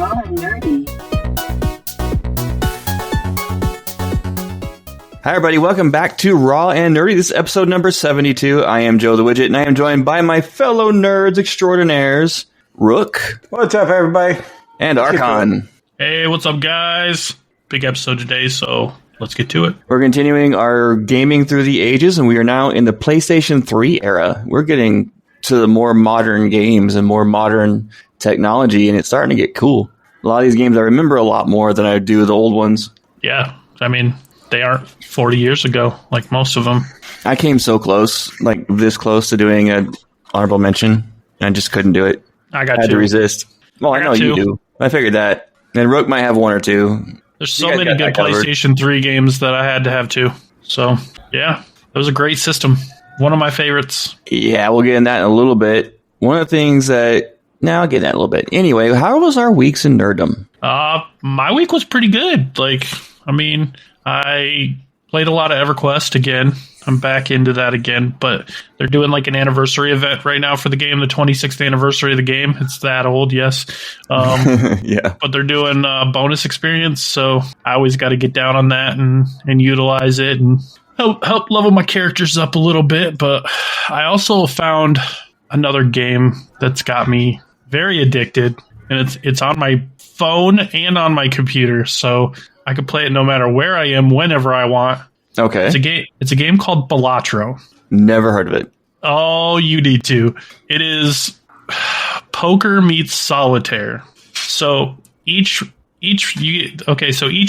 Raw and Nerdy. Hi, everybody. Welcome back to Raw and Nerdy. This is episode number 72. I am Joe the Widget, and I am joined by my fellow nerds extraordinaires, Rook. What's up, everybody? And Archon. Hey, what's up, guys? Big episode today, so let's get to it. We're continuing our gaming through the ages, and we are now in the PlayStation 3 era. We're getting to the more modern games and more modern technology, and it's starting to get cool. A lot of these games I remember a lot more than I do the old ones. Yeah, I mean, they aren't 40 years ago, like most of them. I came so close, like this close to doing an honorable mention, and I just couldn't do it. I got had two. to resist. Well, I know you do. I figured that. And Rook might have one or two. There's so many good PlayStation 3 games that I had to have too. So, yeah, it was a great system. One of my favorites. Yeah, we'll get in that in a little bit. One of the things that... Now I'll get in that in a little bit. Anyway, how was our weeks in nerdom? My week was pretty good. I played a lot of EverQuest again. I'm back into that again, but they're doing like an anniversary event right now for the game, the 26th anniversary of the game. It's that old, yes. Yeah. But they're doing a bonus experience, so I always got to get down on that and utilize it and help level my characters up a little bit. But I also found another game that's got me very addicted, and it's on my phone and on my computer, so I can play it no matter where I am, whenever I want. Okay. It's a game called Balatro. Never heard of it. Oh, you need to. It is poker meets solitaire. So each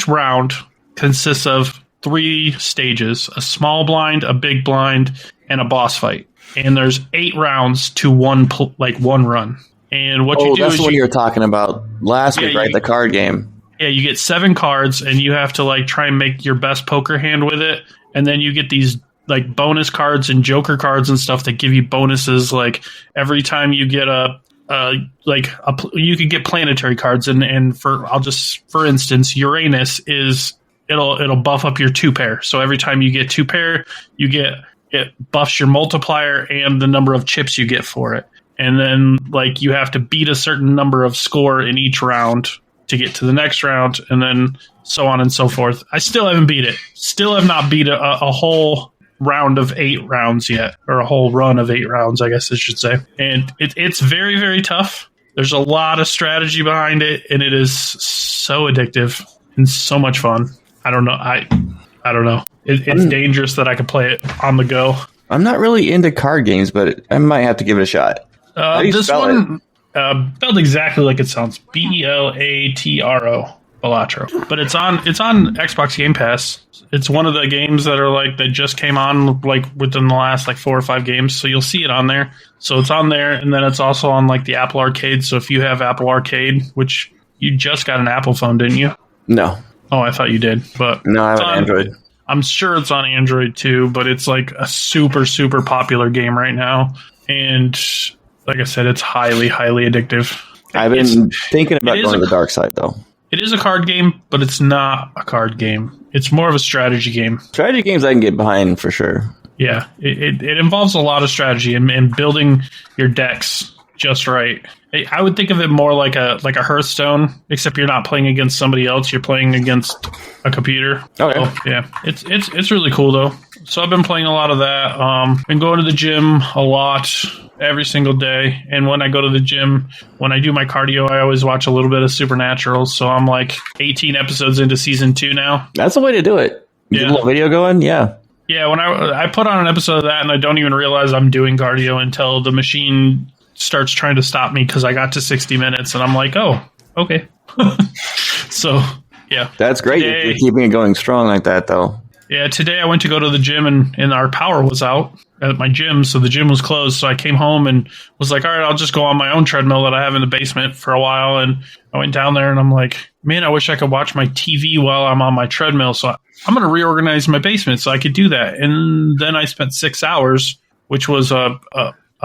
round consists of 3 stages: a small blind, a big blind, and a boss fight. And there's 8 rounds to one run. And what you do that's is what you were talking about last week, right? The card game. Yeah, you get 7 cards, and you have to like try and make your best poker hand with it. And then you get these like bonus cards and joker cards and stuff that give you bonuses. Like every time you get you could get planetary cards, and for instance, Uranus it'll buff up your 2 pair. So every time you get 2 pair, it buffs your multiplier and the number of chips you get for it. And then like you have to beat a certain number of score in each round to get to the next round, and then so on and so forth. I still haven't beat it. Still have not beat a whole round of 8 rounds yet, or a whole run of 8 rounds, I guess I should say. And it's very, very tough. There's a lot of strategy behind it, and it is so addictive and so much fun. I don't know. I don't know. It's dangerous that I could play it on the go. I'm not really into card games, but I might have to give it a shot. This one... spelled exactly like it sounds. Belatro, Balatro. But it's on Xbox Game Pass. It's one of the games that just came on like within the last like 4 or 5 games. So you'll see it on there. So it's on there, and then it's also on like the Apple Arcade. So if you have Apple Arcade, which you just got an Apple phone, didn't you? No. Oh, I thought you did. But no, I have an Android. I'm sure it's on Android too, but it's like a super, super popular game right now. And like I said, it's highly, highly addictive. I've been thinking about going to the dark side, though. It is a card game, but it's not a card game. It's more of a strategy game. Strategy games I can get behind for sure. Yeah, it involves a lot of strategy and building your decks just right. I would think of it more like a Hearthstone, except you're not playing against somebody else. You're playing against a computer. Okay. So, yeah, it's really cool though. So I've been playing a lot of that. Been going to the gym a lot every single day. And when I go to the gym, when I do my cardio, I always watch a little bit of Supernatural. So I'm like 18 episodes into season 2 now. That's the way to do it. Get a little video going. Yeah. Yeah. When I put on an episode of that, and I don't even realize I'm doing cardio until the machine starts trying to stop me because I got to 60 minutes, and I'm like, oh, okay. So yeah, that's great. You're keeping it going strong like that, though. Yeah, today I went to go to the gym, and our power was out at my gym, so the gym was closed. So I came home and was like, all right, I'll just go on my own treadmill that I have in the basement for a while. And I went down there, and I'm like, man, I wish I could watch my TV while I'm on my treadmill. So I'm going to reorganize my basement so I could do that. And then I spent 6 hours, which was a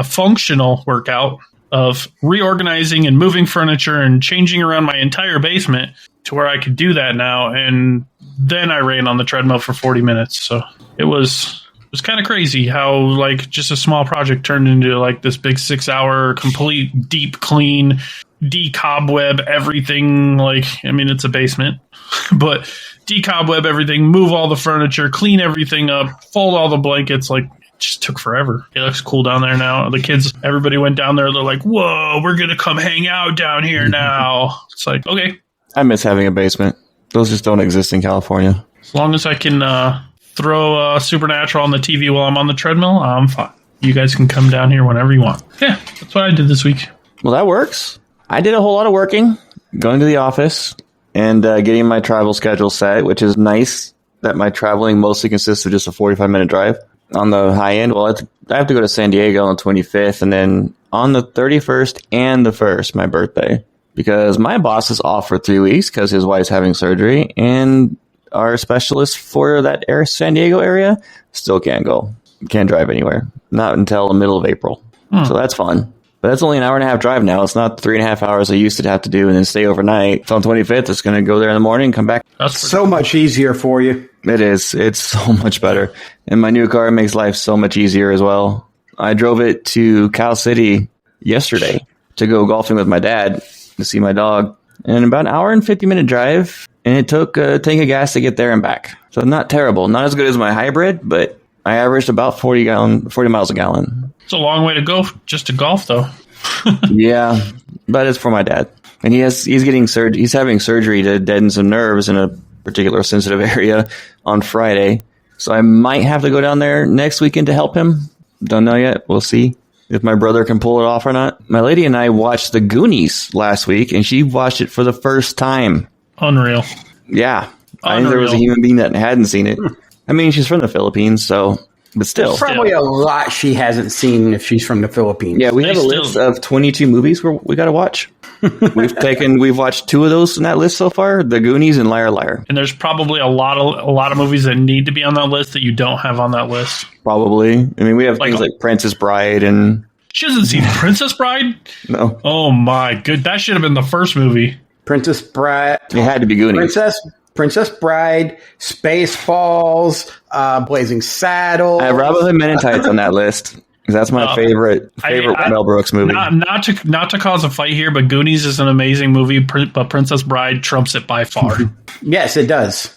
functional workout of reorganizing and moving furniture and changing around my entire basement to where I could do that now. And then I ran on the treadmill for 40 minutes. So it was kind of crazy how like just a small project turned into like this big 6 hour complete deep clean decobweb everything. Like, I mean, it's a basement, but decobweb everything, move all the furniture, clean everything up, fold all the blankets. Like, it just took forever. It looks cool down there now. The kids, everybody went down there. They're like, whoa, we're going to come hang out down here now. It's like, okay. I miss having a basement. Those just don't exist in California. As long as I can throw Supernatural on the TV while I'm on the treadmill, I'm fine. You guys can come down here whenever you want. Yeah, that's what I did this week. Well, that works. I did a whole lot of working, going to the office, and getting my travel schedule set, which is nice that my traveling mostly consists of just a 45-minute drive. On the high end, well, I have to go to San Diego on the 25th, and then on the 31st and the 1st, my birthday, because my boss is off for 3 weeks because his wife's having surgery, and our specialist for that San Diego area still can't go. Can't drive anywhere. Not until the middle of April. So that's fun. But that's only an hour and a half drive now. It's not 3.5 hours I used to have to do and then stay overnight. So on 25th, it's going to go there in the morning and come back. That's so much easier for you. It is. It's so much better. And my new car makes life so much easier as well. I drove it to Cal City yesterday to go golfing with my dad to see my dog. And about an hour and 50-minute drive. And it took a tank of gas to get there and back. So not terrible. Not as good as my hybrid, but I averaged about 40 miles a gallon. It's a long way to go just to golf, though. Yeah, but it's for my dad. And he's having surgery to deaden some nerves in a particular sensitive area on Friday. So I might have to go down there next weekend to help him. Don't know yet. We'll see if my brother can pull it off or not. My lady and I watched The Goonies last week, and she watched it for the first time. Unreal. Yeah. Unreal. I think there was a human being that hadn't seen it. I mean, she's from the Philippines, but still. There's probably a lot she hasn't seen if she's from the Philippines. Yeah, we have a list of 22 movies we got to watch. We've watched 2 of those in that list so far, The Goonies and Liar Liar. And there's probably a lot of movies that need to be on that list that you don't have on that list. Probably. I mean, we have things like Princess Bride and... She hasn't seen Princess Bride? No. Oh my good. That should have been the first movie. Princess Bride. It had to be Goonies. Princess Bride, Spaceballs, Blazing Saddles. I have Robin Hood Men in Tights on that list. That's my favorite Mel Brooks movie. Not to cause a fight here, but Goonies is an amazing movie, but Princess Bride trumps it by far. Yes, it does.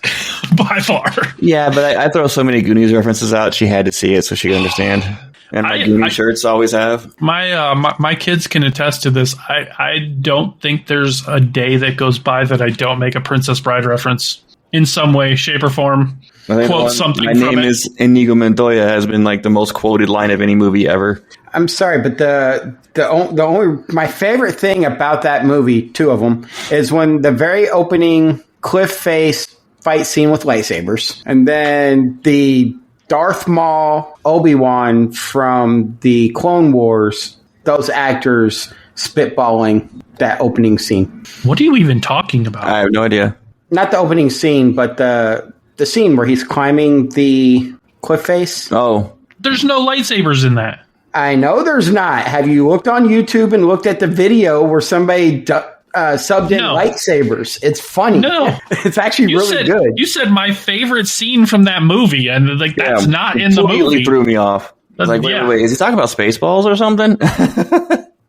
By far. Yeah, but I throw so many Goonies references out, she had to see it so she could understand. And my Goonies shirts always have. My kids can attest to this. I don't think there's a day that goes by that I don't make a Princess Bride reference in some way, shape, or form. Quote something. My name is Inigo Montoya has been like the most quoted line of any movie ever. I'm sorry, but the only my favorite thing about that movie, 2 of them, is when the very opening cliff face fight scene with lightsabers, and then the Darth Maul, Obi-Wan from the Clone Wars, those actors spitballing that opening scene. What are you even talking about? I have no idea. Not the opening scene, but the scene where he's climbing the cliff face. Oh. There's no lightsabers in that. I know there's not. Have you looked on YouTube and looked at the video where somebody subbed in lightsabers? It's funny. No. It's actually really good. You said my favorite scene from that movie, and that's not in the movie. Threw me off. I was like, wait, is he talking about Spaceballs or something?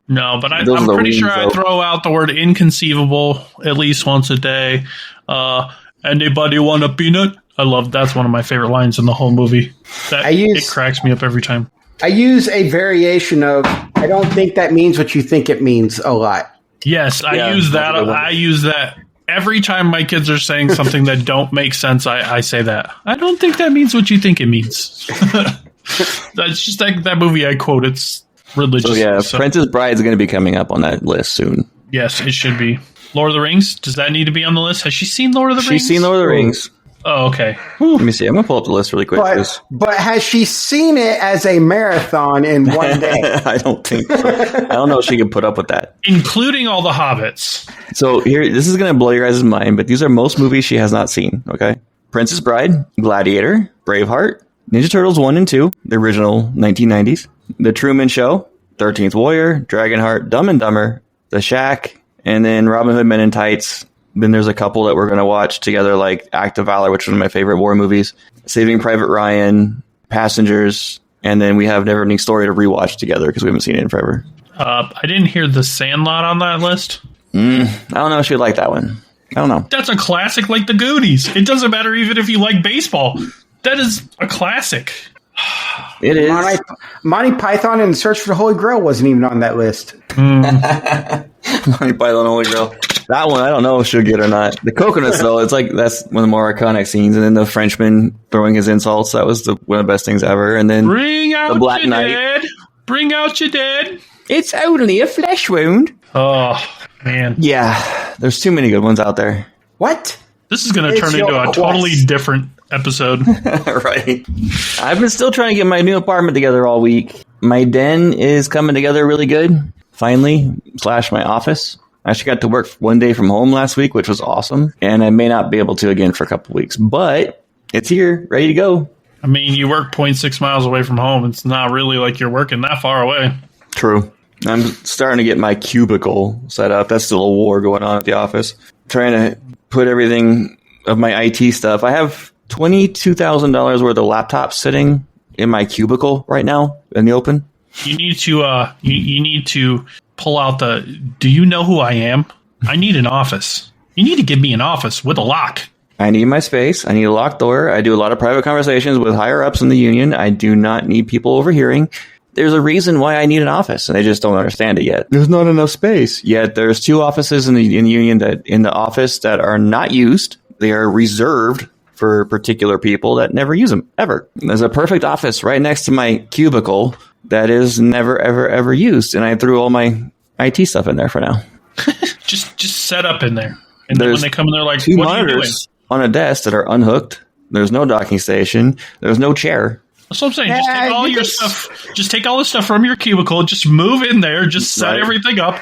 No, but I'm pretty sure I throw out the word inconceivable at least once a day. Anybody want a peanut? That's one of my favorite lines in the whole movie. It cracks me up every time. I use a variation of I don't think that means what you think it means a lot. Yes, I use that. I use that every time my kids are saying something that don't make sense. I say that. I don't think that means what you think it means. That's just like that movie I quote. It's religious. So Princess Bride is going to be coming up on that list soon. Yes, it should be. Lord of the Rings, does that need to be on the list? Has she seen Lord of the Rings? She's seen Lord of the Rings. Oh, okay. Let me see. I'm going to pull up the list really quick. But has she seen it as a marathon in one day? I don't think so. I don't know if she can put up with that. Including all the Hobbits. So this is going to blow your guys' mind, but these are most movies she has not seen, okay? Princess Bride, Gladiator, Braveheart, Ninja Turtles 1 and 2, the original 1990s, The Truman Show, 13th Warrior, Dragonheart, Dumb and Dumber, The Shack, and then Robin Hood Men in Tights. Then there's a couple that we're going to watch together, like Act of Valor, which is one of my favorite war movies, Saving Private Ryan, Passengers, and then we have Neverending Story to rewatch together because we haven't seen it in forever. I didn't hear The Sandlot on that list. I don't know if you'd like that one. I don't know. That's a classic like The Goonies. It doesn't matter even if you like baseball. That is a classic. It is. Monty Python and the Search for the Holy Grail wasn't even on that list. Monty Python Holy Grail. That one, I don't know if she'll get or not. The coconuts, though, it's like that's one of the more iconic scenes. And then the Frenchman throwing his insults, that was one of the best things ever. And then Bring out the Black your Knight. dead. Bring out your dead. It's only a flesh wound. Oh, man. Yeah, there's too many good ones out there. What? This is going to It's turn into your a quest. totally different episode. Right. I've been still trying to get my new apartment together all week. My den is coming together really good. Finally, / my office. I actually got to work one day from home last week, which was awesome. And I may not be able to again for a couple weeks, but it's here, ready to go. I mean, you work 0.6 miles away from home. It's not really like you're working that far away. True. I'm starting to get my cubicle set up. That's still a war going on at the office. Trying to put everything of my IT stuff. I have $22,000 worth of laptops sitting in my cubicle right now in the open. You need to you need to pull out the do you know who I am? I need an office. You need to give me an office with a lock. I need my space. I need a locked door. I do a lot of private conversations with higher ups in the union. I do not need people overhearing. There's a reason why I need an office, and they just don't understand it yet. There's not enough space. Yet there's 2 offices in the union that in the office that are not used. They are reserved for particular people that never use them ever. There's a perfect office right next to my cubicle that is never ever ever used, and I threw all my IT stuff in there for now. Just set up in there. And then when they come in, they're like, 2 what are you doing? monitors on a desk that are unhooked. There's no docking station. There's no chair. That's what I'm saying. Just take all your stuff. Just take all the stuff from your cubicle. Just move in there. Just set everything up.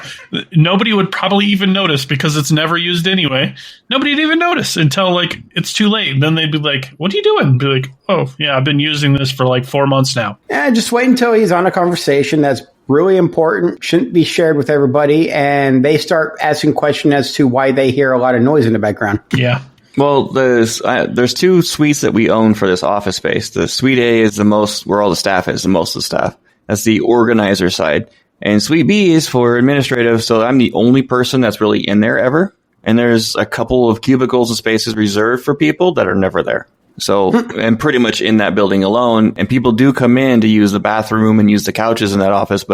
Nobody would probably even notice because it's never used anyway. Nobody'd even notice until like it's too late. And then they'd be like, "What are you doing?" Be like, "Oh, yeah, I've been using this for like 4 months now." Yeah, just wait until he's on a conversation that's really important, shouldn't be shared with everybody, and they start asking questions as to why they hear a lot of noise in the background. Yeah. Well, there's 2 suites that we own for this office space. The suite A is the most, where all the staff is, the most of the staff. That's the organizer side. And suite B is for administrative, so I'm the only person that's really in there ever. And there's a couple of cubicles and spaces reserved for people that are never there. So, and pretty much in that building alone. And people do come in to use the bathroom and use the couches in that office,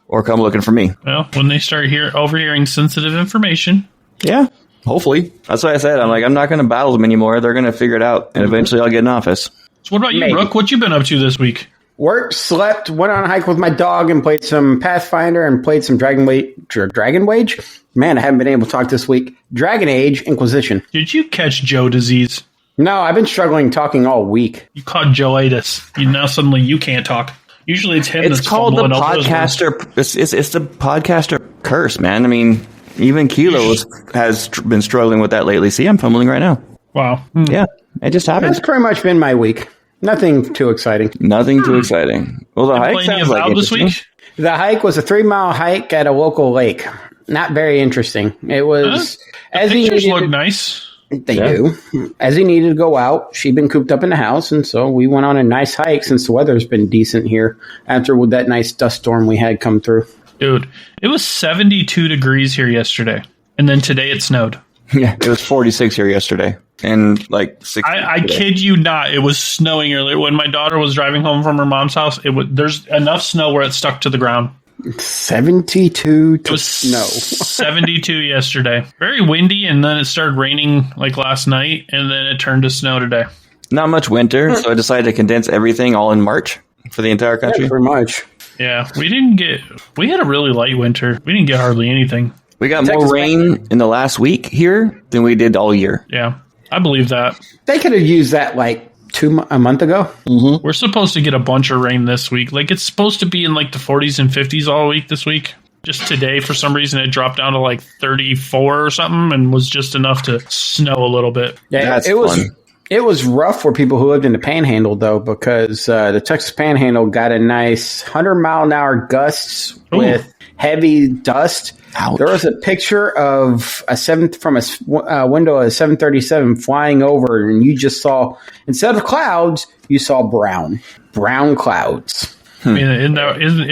or come looking for me. Well, when they start overhearing sensitive information. Yeah. Hopefully. That's what I said. I'm like, I'm not going to battle them anymore. They're going to figure it out. And eventually I'll get an office. So what about you, Maybe. Rook? What you been up to this week? Worked, slept, went on a hike with my dog, and played some Pathfinder and played some Dragon Wage. Man, I haven't been able to talk this week. Dragon Age Inquisition. Did you catch Joe disease? No, I've been struggling talking all week. You caught Joe-itis. Now suddenly you can't talk. Usually it's him It's that's called the fumbling over those words. podcaster. It's the podcaster curse, man. I mean, even Kilo has been struggling with that lately. See, I'm fumbling right now. Wow. Yeah, it just happened. That's pretty much been my week. Nothing too exciting. Nothing too exciting. Well, the hike Playing sounds you like out this interesting. week? The hike was a 3-mile hike at a local lake. Not very interesting. It was as he Pictures needed look to- nice. They do. As he needed to go out, she'd been cooped up in the house, and so we went on a nice hike since the weather's been decent here after with that nice dust storm we had come through. Dude, it was 72 degrees here yesterday. And then today it snowed. Yeah, it was 46 here yesterday, and like 60. I kid you not. It was snowing earlier. When my daughter was driving home from her mom's house, there's enough snow where it stuck to the ground. 72 It to was snow. 72 yesterday. Very windy, and then it started raining like last night, and then it turned to snow today. Not much winter, so I decided to condense everything all in March for the entire country. Yeah, pretty much. Yeah, we had a really light winter. We didn't get hardly anything. We got Texas more rain in the last week here than we did all year. Yeah, I believe that. They could have used that like a month ago. We're supposed to get a bunch of rain this week. Like, it's supposed to be in like the 40s and 50s all week this week. Just today, for some reason, it dropped down to like 34 or something and was just enough to snow a little bit. Yeah, That's it was. fun. It was rough for people who lived in the Panhandle, though, because the Texas Panhandle got a nice 100-mile-an-hour gusts with heavy dust. Ouch. There was a picture of from a window of a 737 flying over, and you just saw, instead of clouds, you saw brown clouds. I mean, isn't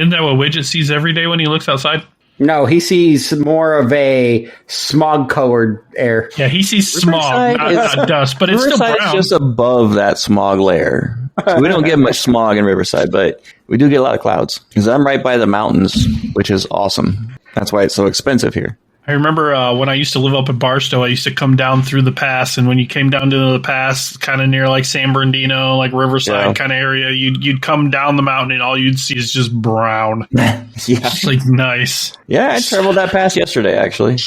that what Widget sees every day when he looks outside? No, he sees more of a smog-colored air. Yeah, he sees smog, not dust, but it's still brown. Riverside's just above that smog layer. So we don't get much smog in Riverside, but we do get a lot of clouds. Because I'm right by the mountains, which is awesome. That's why it's so expensive here. I remember when I used to live up in Barstow, I used to come down through the pass, and when you came down to the pass, kind of near like San Bernardino, like Riverside kind of area, you'd come down the mountain, and all you'd see is just brown. It's like nice. Yeah, I traveled that pass yesterday, actually.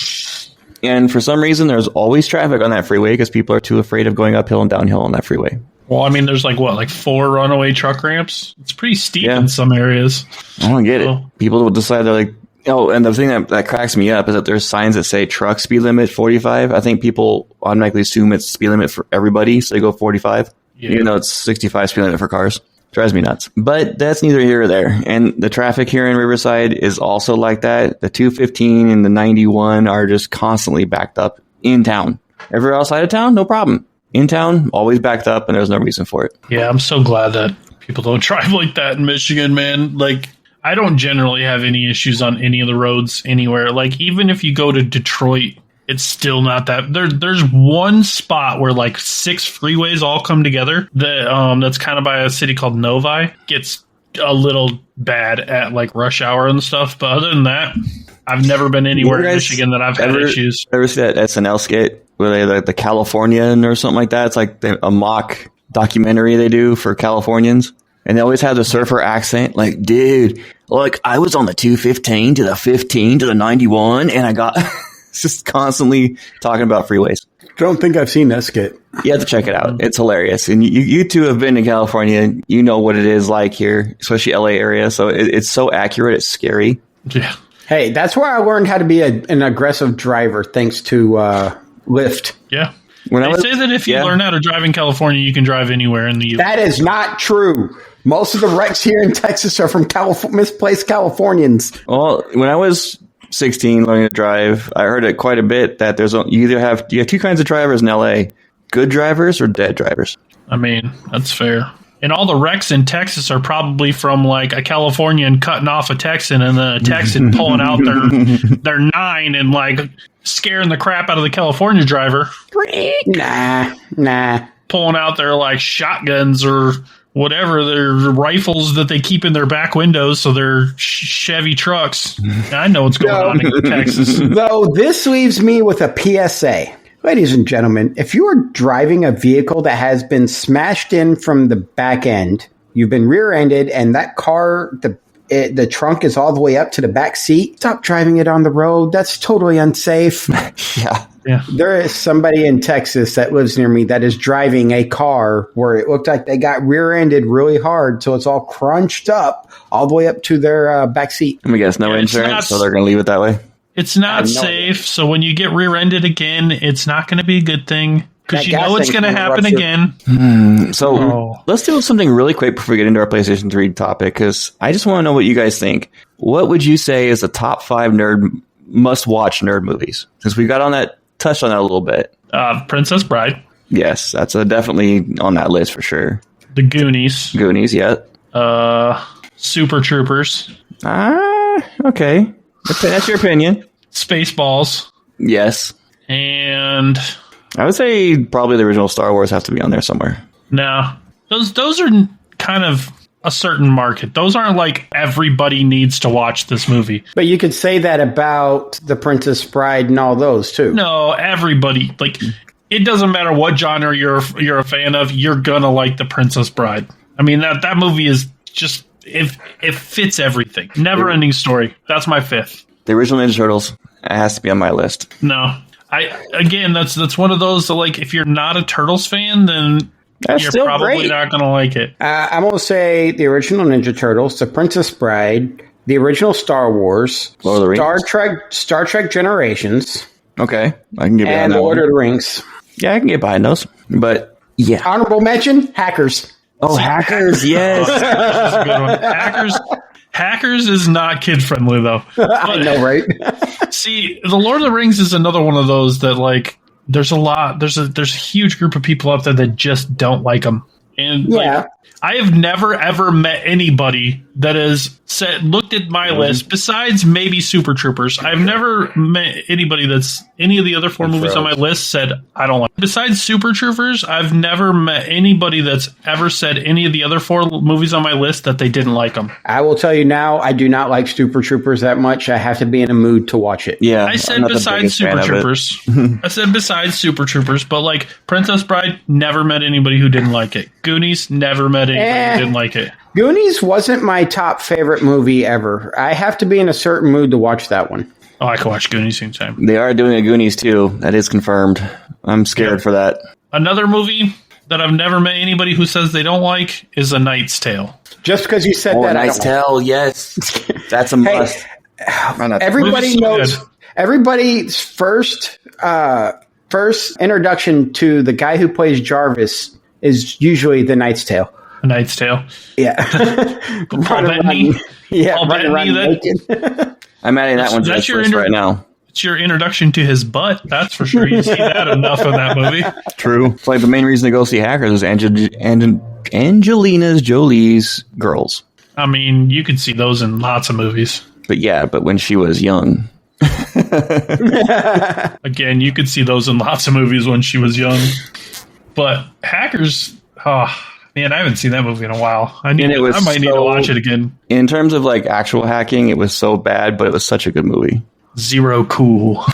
And for some reason, there's always traffic on that freeway because people are too afraid of going uphill and downhill on that freeway. Well, I mean, there's like 4 runaway truck ramps. It's pretty steep in some areas. I don't get it. People will decide they're like, oh, and the thing that cracks me up is that there's signs that say truck speed limit 45. I think people automatically assume it's speed limit for everybody, so they go 45, even though it's 65 speed limit for cars. Drives me nuts. But that's neither here or there. And the traffic here in Riverside is also like that. The 215 and the 91 are just constantly backed up in town. Everywhere outside of town, no problem. In town, always backed up, and there's no reason for it. Yeah, I'm so glad that people don't drive like that in Michigan, man. Like, I don't generally have any issues on any of the roads anywhere. Like, even if you go to Detroit, it's still not that. There's one spot where like 6 freeways all come together. That's kind of by a city called Novi. Gets a little bad at like rush hour and stuff. But other than that, I've never been anywhere in Michigan that I've had issues. Ever see that SNL skit where they like the Californian or something like that? It's like a mock documentary they do for Californians. And they always have the surfer accent. Like, dude, like I was on the 215 to the 15 to the 91 and I got it's just constantly talking about freeways. Don't think I've seen that skit. You have to check it out. It's hilarious. And you two have been to California. You know what it is like here, especially LA area. So it's so accurate. It's scary. Yeah. Hey, that's where I learned how to be an aggressive driver thanks to Lyft. Yeah. They say that if you learn how to drive in California, you can drive anywhere in the U.S. That is not true. Most of the wrecks here in Texas are from misplaced Californians. Well, when I was 16 learning to drive, I heard it quite a bit that you have 2 kinds of drivers in LA: good drivers or dead drivers. I mean, that's fair. And all the wrecks in Texas are probably from like a Californian cutting off a Texan and then a Texan pulling out their 9 and like scaring the crap out of the California driver. Nah. Pulling out their like shotguns or whatever, their rifles that they keep in their back windows, so they're Chevy trucks. I know what's going on in Texas. Though this leaves me with a PSA. Ladies and gentlemen, if you are driving a vehicle that has been smashed in from the back end, you've been rear-ended, and that car, the trunk is all the way up to the back seat, stop driving it on the road. That's totally unsafe. Yeah. There is somebody in Texas that lives near me that is driving a car where it looked like they got rear-ended really hard, so it's all crunched up all the way up to their back seat. I guess no insurance, so they're going to leave it that way. It's not safe, so when you get rear-ended again, it's not going to be a good thing because you know it's going to happen again. Let's do something really quick before we get into our PlayStation 3 topic, because I just want to know what you guys think. What would you say is the top 5 must-watch nerd movies? Since we touched on that a little bit. Princess Bride. Yes, that's definitely on that list for sure. The Goonies. Yeah. Super Troopers. Okay. That's your opinion. Spaceballs. Yes. And I would say probably the original Star Wars have to be on there somewhere. No. Those are kind of a certain market. Those aren't like everybody needs to watch this movie. But you could say that about The Princess Bride and all those too. No, everybody. Like, it doesn't matter what genre you're a fan of, you're gonna like The Princess Bride. I mean, that movie is just... It fits everything. Never ending story. That's my 5th. The original Ninja Turtles. It has to be on my list. No. That's one of those that, like, if you're not a Turtles fan, then you're probably not going to like it. I'm going to say the original Ninja Turtles, The Princess Bride, the original Star Wars, Lord of the Rings. Star Trek Generations. Okay. I can get behind and that Lord one. of the Rings. Yeah, I can get behind those. But, yeah. Honorable mention, Hackers. Oh, Hackers, yes. That's a good one. Hackers is not kid-friendly, though. I know, right? See, The Lord of the Rings is another one of those that, like, there's a huge group of people out there that just don't like them. And, like, I have never ever met anybody that has looked at my list besides maybe Super Troopers. I've never met anybody that's any of the other 4 movies on my list said I don't like. Besides Super Troopers, I've never met anybody that's ever said any of the other 4 movies on my list that they didn't like them. I will tell you now, I do not like Super Troopers that much. I have to be in a mood to watch it. Yeah, I said besides Super Troopers. I said besides Super Troopers, but like Princess Bride, never met anybody who didn't like it. Goonies, never met anybody who didn't like it. Goonies wasn't my top favorite movie ever. I have to be in a certain mood to watch that one. Oh, I can watch Goonies anytime. They are doing a Goonies too. That is confirmed. I'm scared for that. Another movie that I've never met anybody who says they don't like is A Knight's Tale. Just because you said that, Knight's Tale, yes. That's a must. Everybody knows. Everybody's first introduction to the guy who plays Jarvis is usually The Knight's Tale. A Knight's Tale. Yeah. Paul Bettany. Yeah, Paul Bettany. I'm adding that one to this list right now. It's your introduction to his butt, that's for sure. You see that enough in that movie. True. It's like the main reason to go see Hackers was Angelina Jolie's girls. I mean, you could see those in lots of movies. But when she was young. Again, you could see those in lots of movies when she was young. But Hackers, man, I haven't seen that movie in a while. I might need to watch it again. In terms of like actual hacking, it was so bad, but it was such a good movie. Zero cool.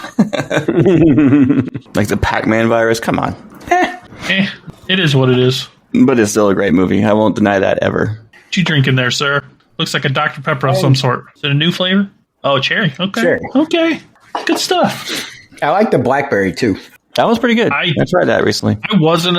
Like the Pac-Man virus, come on. It is what it is. But it's still a great movie. I won't deny that ever. What you drinking there, sir? Looks like a Dr. Pepper of some sort. Is it a new flavor? Oh, cherry. Okay. Cherry. Okay. Good stuff. I like the blackberry too. That was pretty good. I tried that recently. I wasn't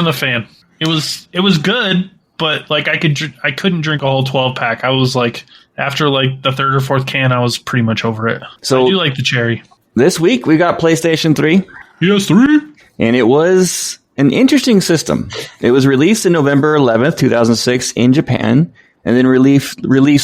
a fan. It was good, but like I couldn't drink a whole 12 pack. I was like, after like the third or fourth can, I was pretty much over it. So I do like the cherry. This week we got PlayStation 3. PS3. And it was an interesting system. It was released in November 11th, 2006 in Japan, and then released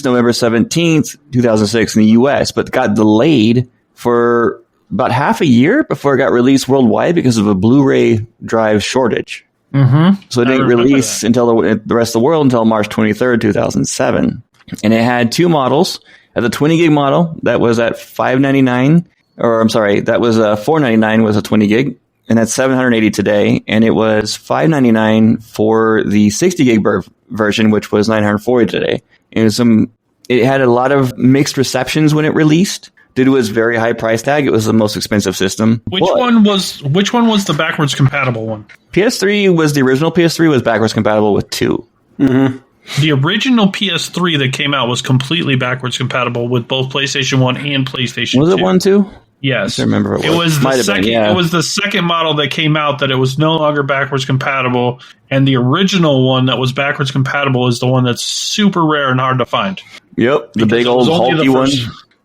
November 17th, 2006 in the US, but got delayed for about half a year before it got released worldwide because of a Blu-ray drive shortage. Mm-hmm. So it didn't release until the rest of the world until March 23rd, 2007. And it had 2 models. At the 20 gig model, that was at $599, or I'm sorry, that was $499 was a 20 gig, and that's $780 today. And it was $599 for the 60 gig version, which was $940 today. And it had a lot of mixed receptions when it released. Due to its very high price tag, it was the most expensive system. Which one was the backwards compatible one? PS3 was the original PS3 was backwards compatible with 2. Mm-hmm. The original PS3 that came out was completely backwards compatible with both PlayStation 1 and PlayStation 2. Was it 1 too? Yes. I don't remember it was the second. It was the second model that came out that it was no longer backwards compatible, and the original one that was backwards compatible is the one that's super rare and hard to find. Yep, the big old hulky one.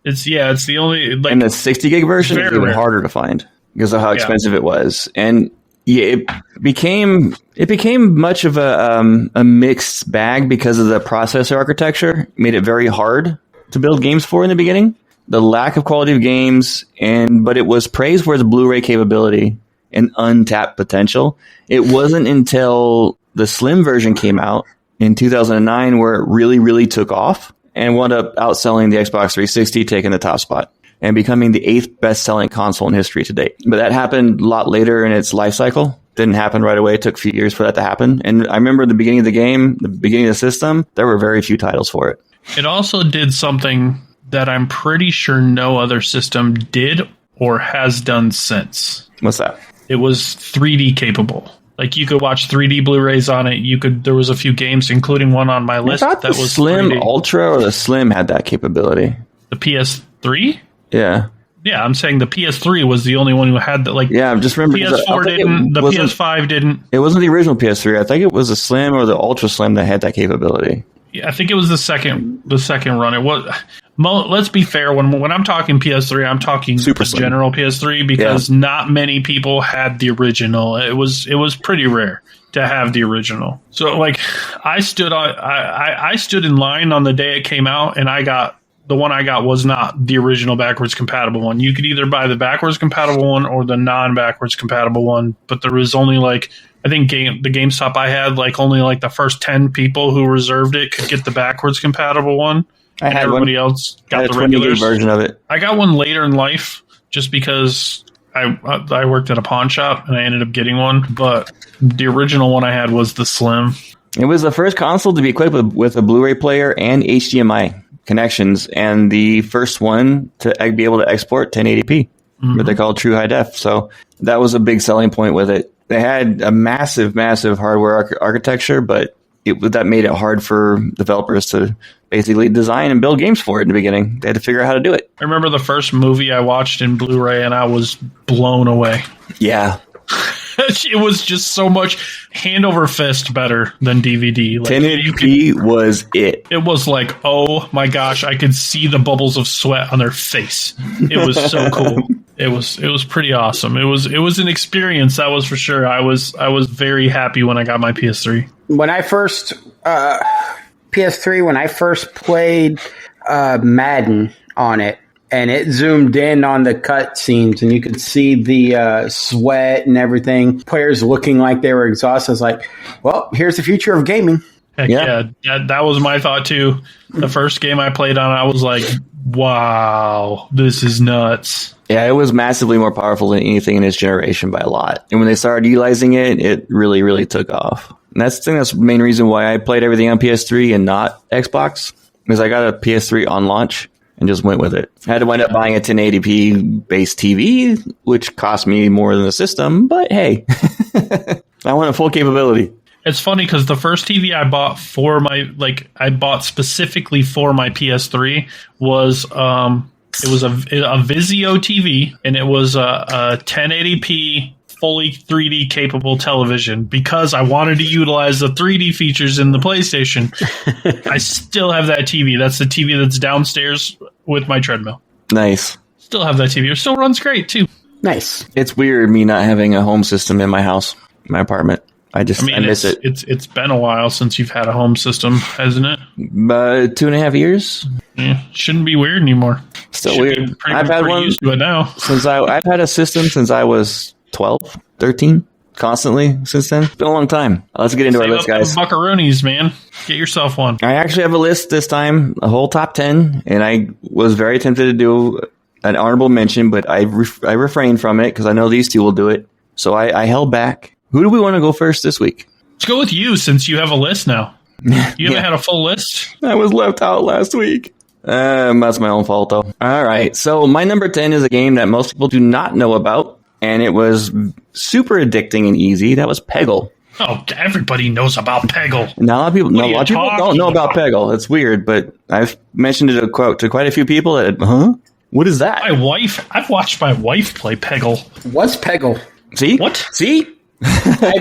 It's the only and the 60 gig version is even harder to find because of how expensive it was. And it became much of a mixed bag because of the processor architecture. Made it very hard to build games for in the beginning. The lack of quality of games, but it was praised for its Blu-ray capability and untapped potential. It wasn't until the Slim version came out in 2009 where it really, really took off and wound up outselling the Xbox 360, taking the top spot, and becoming the 8th best-selling console in history to date. But that happened a lot later in its life cycle. Didn't happen right away. It took a few years for that to happen. And I remember the beginning of the game, the beginning of the system, there were very few titles for it. It also did something that I'm pretty sure no other system did or has done since. What's that? It was 3D capable. Like you could watch 3D Blu-rays on it. There was a few games, including one on my list that was Slim 3D. Ultra or the Slim had that capability. The PS3? Yeah. Yeah, I'm saying the PS3 was the only one who had that. Like, yeah, just remember PS4 didn't. The PS5 didn't. It wasn't the original PS3. I think it was the Slim or the Ultra Slim that had that capability. Yeah, I think it was the second run. It was. Let's be fair. When I'm talking PS3, I'm talking Super the general PS3 because not many people had the original. It was pretty rare to have the original. So like, I stood in line on the day it came out, and I got the one I got was not the original backwards compatible one. You could either buy the backwards compatible one or the non-backwards compatible one, but there was only like, I think the GameStop I had, like only like the first 10 people who reserved it could get the backwards compatible one. I had everybody one. else got the 20 regular version of it. I got one later in life just because I worked at a pawn shop and I ended up getting one, but the original one I had was the Slim. It was the first console to be equipped with a Blu-ray player and HDMI connections, and the first one to be able to export 1080p, what they call true high def. So that was a big selling point with it. They had a massive hardware architecture, but that made it hard for developers to basically design and build games for it in the beginning. They had to figure out how to do it. I remember the first movie I watched in Blu-ray and I was blown away. Yeah. It was just so much hand over fist better than DVD. Like, 1080p was it. It was like, oh my gosh, I could see the bubbles of sweat on their face. It was so cool. It was pretty awesome. It was an experience, that was for sure. I was very happy when I got my PS3. When I first PS3, when I first played Madden on it, and it zoomed in on the cut scenes, and you could see the sweat and everything, players looking like they were exhausted. I was like, well, here's the future of gaming. Heck yeah, that was my thought too. The first game I played on, I was like, wow, this is nuts. Yeah, it was massively more powerful than anything in its generation by a lot. And when they started utilizing it, it really, really took off. And that's the main reason why I played everything on PS3 and not Xbox, because I got a PS3 on launch and just went with it. I had to wind up buying a 1080p base TV, which cost me more than the system, but hey, I want a full capability. It's funny because the first TV I bought I bought specifically for my PS3 was it was a Vizio TV, and it was a 1080p fully 3D capable television because I wanted to utilize the 3D features in the PlayStation. I still have that TV. That's the TV that's downstairs with my treadmill. Nice. Still have that TV. It still runs great too. Nice. It's weird me not having a home system in my house, my apartment. I miss it. It's been a while since you've had a home system, hasn't it? 2.5 years. Yeah, shouldn't be weird anymore. Still weird. I've had one used to it now. since I've had a system since I was 12, 13, constantly since then. It's been a long time. Let's get into our list, guys. Buckaroonies, man. Get yourself one. I actually have a list this time, a whole top 10, and I was very tempted to do an honorable mention, but I refrained from it because I know these two will do it. So I held back. Who do we want to go first this week? Let's go with you since you have a list now. You haven't had a full list? I was left out last week. That's my own fault, though. All right. So my number 10 is a game that most people do not know about, and it was super addicting and easy. That was Peggle. Oh, everybody knows about Peggle. Now, a lot of people don't know about Peggle. It's weird, but I've mentioned it to quite a few people. What is that? I've watched my wife play Peggle. What's Peggle? See? What? See? I'm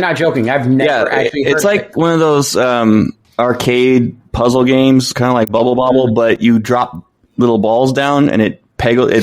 not joking. I've never actually heard it's like one of those arcade puzzle games, kind of like Bubble Bobble, but you drop little balls down and it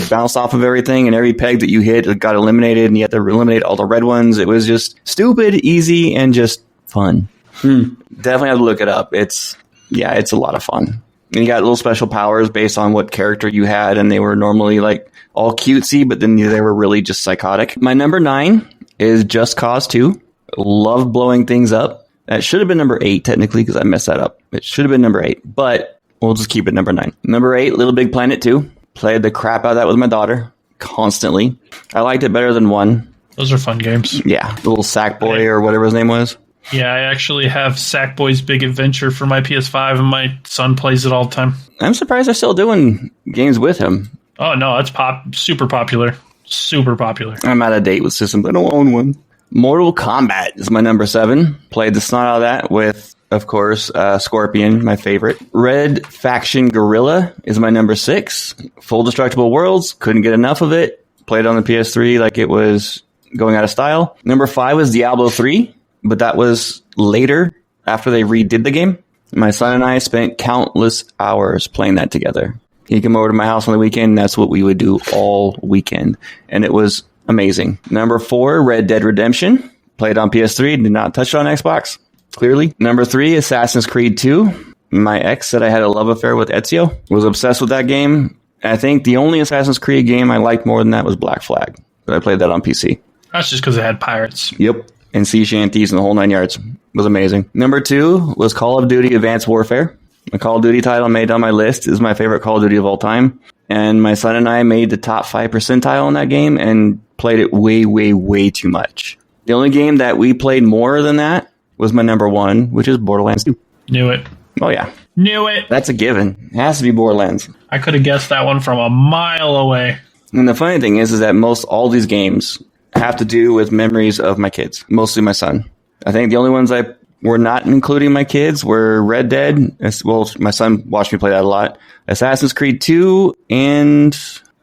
bounced off of everything, and every peg that you hit, it got eliminated, and you had to eliminate all the red ones. It was just stupid, easy, and just fun. Definitely have to look it up. It's a lot of fun. And you got little special powers based on what character you had, and they were normally like all cutesy, but then they were really just psychotic. My number 9 is Just Cause 2. Love blowing things up. That should have been number 8, technically, because I messed that up. It should have been number 8, but we'll just keep it number 9. Number 8, Little Big Planet 2. Played the crap out of that with my daughter constantly. I liked it better than 1. Those are fun games. Yeah, little Sackboy or whatever his name was. Yeah, I actually have Sackboy's Big Adventure for my PS5, and my son plays it all the time. I'm surprised they're still doing games with him. Oh, no, it's super popular. Super popular. I'm out of date with systems. I don't own one. Mortal Kombat is my number 7. Played the snot out of that with, of course, Scorpion, my favorite. Red Faction Guerrilla is my number 6. Full Destructible Worlds, couldn't get enough of it. Played on the PS3 like it was going out of style. Number 5 was Diablo 3, but that was later after they redid the game. My son and I spent countless hours playing that together. He'd come over to my house on the weekend, and that's what we would do all weekend. And it was amazing. Number 4, Red Dead Redemption. Played on PS3, did not touch it on Xbox, clearly. Number 3, Assassin's Creed 2. my ex said I had a love affair with Ezio. Was obsessed with that game. I think the only Assassin's Creed game I liked more than that was Black Flag. But I played that on PC. That's just because it had pirates. Yep. And sea shanties and the whole 9 yards. It was amazing. Number 2 was Call of Duty Advanced Warfare. A Call of Duty title made on my list is my favorite Call of Duty of all time. And my son and I made the top 5 percentile in that game and played it way, way, way too much. The only game that we played more than that was my number 1, which is Borderlands 2. Knew it. Oh, yeah. Knew it. That's a given. It has to be Borderlands. I could have guessed that one from a mile away. And the funny thing is that most all these games have to do with memories of my kids, mostly my son. I think the only ones I were not including my kids were Red Dead. Well, my son watched me play that a lot. Assassin's Creed 2 and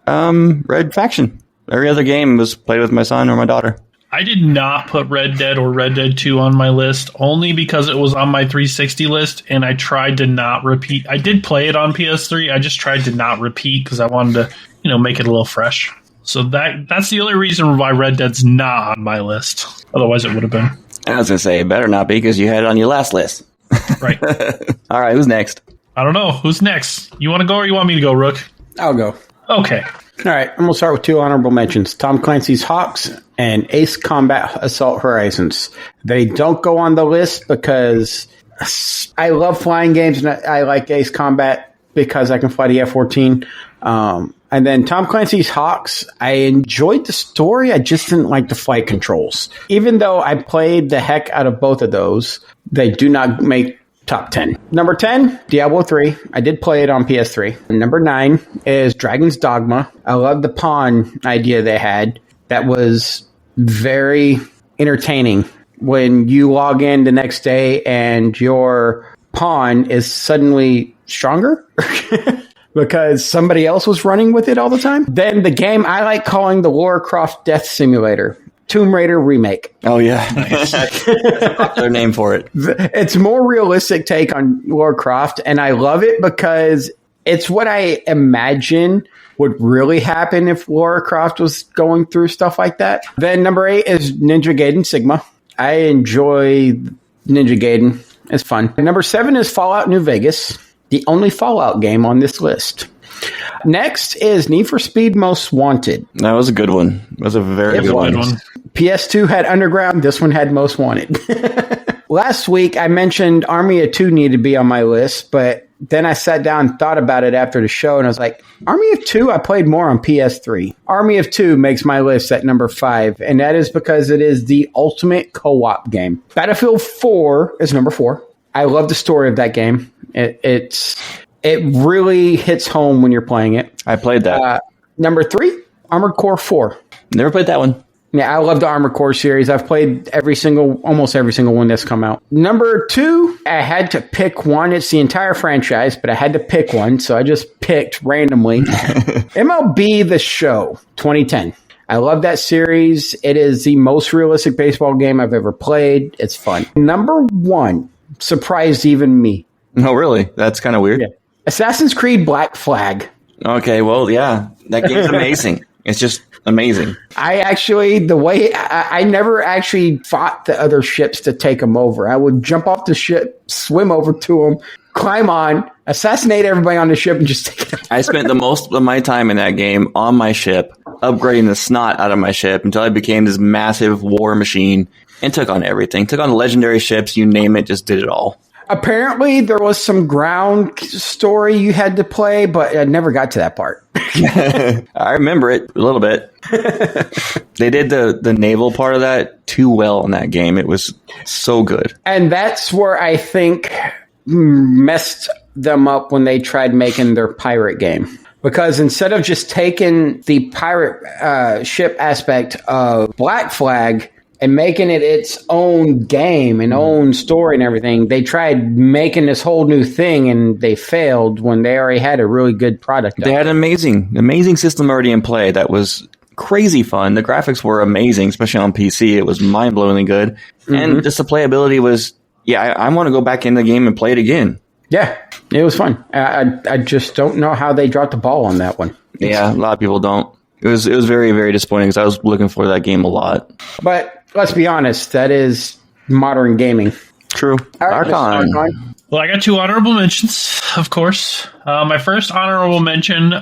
Red Faction. Every other game was played with my son or my daughter. I did not put Red Dead or Red Dead 2 on my list, only because it was on my 360 list, and I tried to not repeat. I did play it on PS3. I just tried to not repeat because I wanted to, make it a little fresh. So that's the only reason why Red Dead's not on my list. Otherwise, it would have been. I was going to say, it better not be because you had it on your last list. Right. All right, who's next? I don't know. Who's next? You want to go or you want me to go, Rook? I'll go. Okay. All right, I'm going to start with 2 honorable mentions. Tom Clancy's Hawks and Ace Combat Assault Horizons. They don't go on the list because I love flying games and I like Ace Combat because I can fly the F-14. And then Tom Clancy's Hawks, I enjoyed the story. I just didn't like the flight controls. Even though I played the heck out of both of those, they do not make top 10. Number 10, Diablo 3. I did play it on PS3. Number 9 is Dragon's Dogma. I love the pawn idea they had. That was very entertaining. When you log in the next day and your pawn is suddenly stronger because somebody else was running with it all the time. Then the game I like calling the Lara Croft Death Simulator. Tomb Raider remake. Oh, yeah. Nice. That's a popular name for it. It's a more realistic take on Lara Croft, and I love it because it's what I imagine would really happen if Lara Croft was going through stuff like that. Then number 8 is Ninja Gaiden Sigma. I enjoy Ninja Gaiden. It's fun. Number 7 is Fallout New Vegas, the only Fallout game on this list. Next is Need for Speed Most Wanted. That was a good one. It was a very good one. PS2 had Underground. This one had Most Wanted. Last week, I mentioned Army of Two needed to be on my list, but then I sat down and thought about it after the show, and I was like, Army of Two, I played more on PS3. Army of Two makes my list at number 5, and that is because it is the ultimate co-op game. Battlefield 4 is number 4. I love the story of that game. It really hits home when you're playing it. I played that. Number 3, Armored Core 4. Never played that one. Yeah, I love the Armored Core series. I've played almost every single one that's come out. Number 2, I had to pick one. It's the entire franchise, but I had to pick one, so I just picked randomly. MLB The Show 2010. I love that series. It is the most realistic baseball game I've ever played. It's fun. Number 1 surprised even me. Oh, really? That's kind of weird. Yeah. Assassin's Creed Black Flag. Okay, well, yeah. That game's amazing. It's just amazing. I never actually fought the other ships to take them over. I would jump off the ship, swim over to them, climb on, assassinate everybody on the ship, and just take them. I spent the most of my time in that game on my ship, upgrading the snot out of my ship until I became this massive war machine and took on everything. Took on the legendary ships, you name it, just did it all. Apparently, there was some ground story you had to play, but I never got to that part. I remember it a little bit. They did the naval part of that too well in that game. It was so good. And that's where I think messed them up when they tried making their pirate game. Because instead of just taking the pirate ship aspect of Black Flag and making it its own game and own story and everything, they tried making this whole new thing and they failed when they already had a really good product. They had an amazing system already in play that was crazy fun. The graphics were amazing, especially on PC. It was mind-blowingly good. Mm-hmm. And just the playability was, I want to go back in the game and play it again. Yeah, it was fun. I just don't know how they dropped the ball on that one. Yeah, a lot of people don't. It was very, very disappointing because I was looking for that game a lot. But let's be honest, that is modern gaming. True. Right, Archon. Well, I got 2 honorable mentions, of course. My first honorable mention,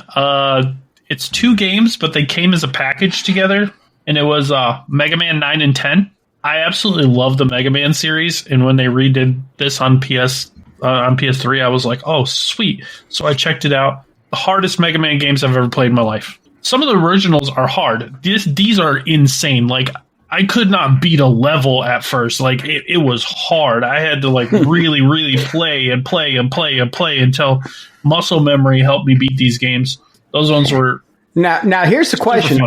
it's 2 games, but they came as a package together, and it was Mega Man 9 and 10. I absolutely love the Mega Man series, and when they redid this on PS3, I was like, oh, sweet. So I checked it out. The hardest Mega Man games I've ever played in my life. Some of the originals are hard. These are insane. Like, I could not beat a level at first. Like, it was hard. I had to, like, really, really play until muscle memory helped me beat these games. Those ones were... Now here's the question.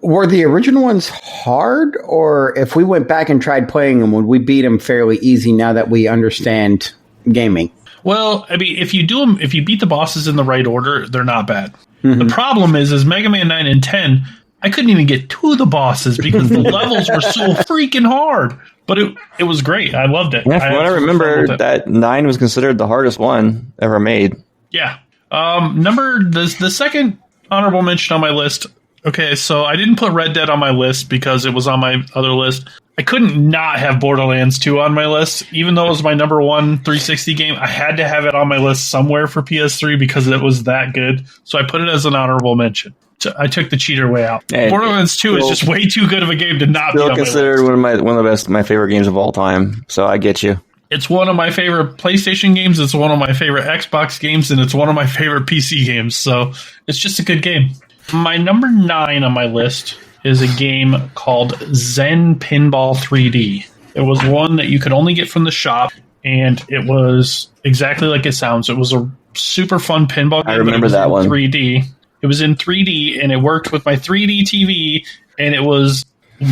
Were the original ones hard? Or if we went back and tried playing them, would we beat them fairly easy now that we understand gaming? Well, I mean, if you beat the bosses in the right order, they're not bad. Mm-hmm. The problem is Mega Man 9 and 10, I couldn't even get to the bosses because the levels were so freaking hard. But it was great. I loved it. Yeah, from what I remember, that 9 was considered the hardest one ever made. Yeah. The second honorable mention on my list. Okay, so I didn't put Red Dead on my list because it was on my other list. I couldn't not have Borderlands 2 on my list. Even though it was my number 1 360 game, I had to have it on my list somewhere for PS3 because it was that good. So I put it as an honorable mention. I took the cheater way out. Hey, Borderlands 2 is just way too good of a game to not be on my list. Still considered one of my favorite games of all time. So I get you. It's one of my favorite PlayStation games. It's one of my favorite Xbox games, and it's one of my favorite PC games. So it's just a good game. My number 9 on my list is a game called Zen Pinball 3D. It was one that you could only get from the shop, and it was exactly like it sounds. It was a super fun pinball game. I remember that one. 3D. It was in 3D, and it worked with my 3D TV, and it was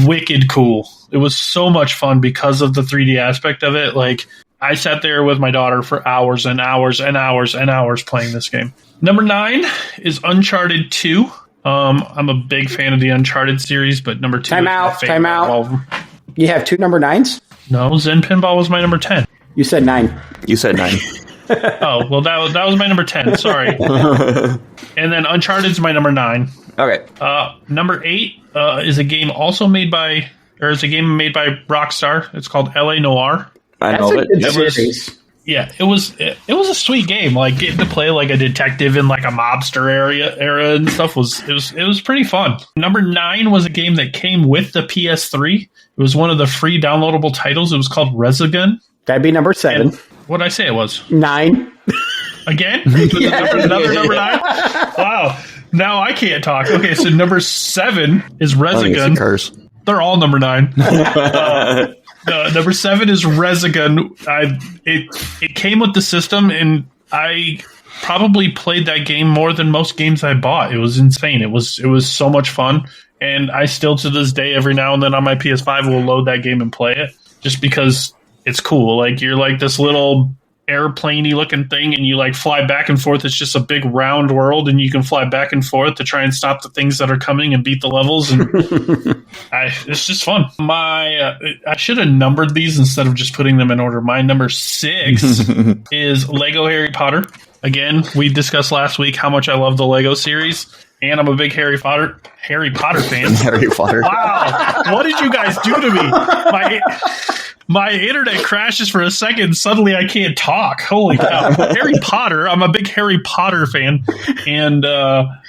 wicked cool. It was so much fun because of the 3D aspect of it. Like, I sat there with my daughter for hours and hours and hours and hours playing this game. Number 9 is Uncharted 2. I'm a big fan of the Uncharted series, but number 2 Time out. You have 2 number 9s? No, Zen Pinball was my number 10. You said 9. You said 9. Oh, well, that was my number 10. Sorry. And then Uncharted's my number 9. Okay. Number 8 is a game made by Rockstar. It's called L.A. Noire. I know it. Yeah, it was a sweet game. Like, getting to play like a detective in like a mobster era and stuff was pretty fun. Number 9 was a game that came with the PS3. It was one of the free downloadable titles. It was called Resogun. That'd be number 7. What did I say it was? 9. Again? Another number 9? Wow. Now I can't talk. Okay, so number 7 is Resogun. They're all number 9. Number 7 is Resogun. It came with the system, and I probably played that game more than most games I bought. It was insane. It was so much fun, and I still to this day every now and then on my PS5 will load that game and play it just because it's cool. Like, you're like this little airplane-y looking thing, and you like fly back and forth. It's just a big round world, and you can fly back and forth to try and stop the things that are coming and beat the levels. And it's just fun. I should have numbered these instead of just putting them in order. My number 6 is Lego Harry Potter. Again, we discussed last week how much I love the Lego series, and I'm a big Harry Potter fan. Harry Potter. Wow, what did you guys do to me? My internet crashes for a second. Suddenly I can't talk. Holy cow. Harry Potter. I'm a big Harry Potter fan. And, that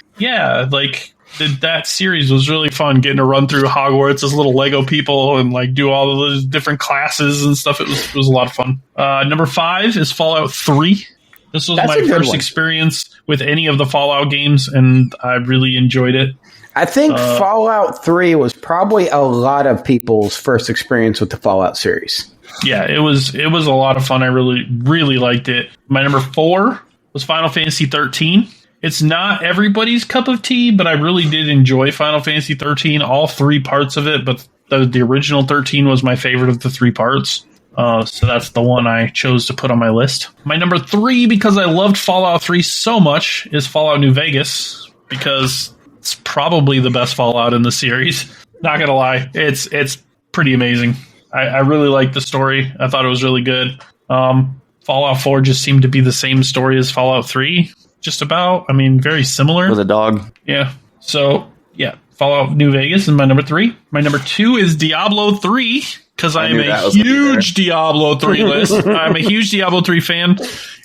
series was really fun, getting to run through Hogwarts as little Lego people and like do all of those different classes and stuff. It was a lot of fun. Number 5 is Fallout 3. This was my first experience with any of the Fallout games, and I really enjoyed it. I think Fallout 3 was probably a lot of people's first experience with the Fallout series. Yeah, it was a lot of fun. I really, really liked it. My number 4 was Final Fantasy 13. It's not everybody's cup of tea, but I really did enjoy Final Fantasy 13, all 3 parts of it, but the original 13 was my favorite of the 3 parts. So that's the one I chose to put on my list. My number 3, because I loved Fallout 3 so much, is Fallout New Vegas, because it's probably the best Fallout in the series. Not gonna lie, it's pretty amazing. I really liked the story. I thought it was really good. Fallout 4 just seemed to be the same story as Fallout 3, just about. I mean, very similar. With a dog. Yeah. So, yeah, Fallout New Vegas is my number 3. My number 2 is Diablo 3. because I am a huge Diablo 3 list. I'm a huge Diablo 3 fan,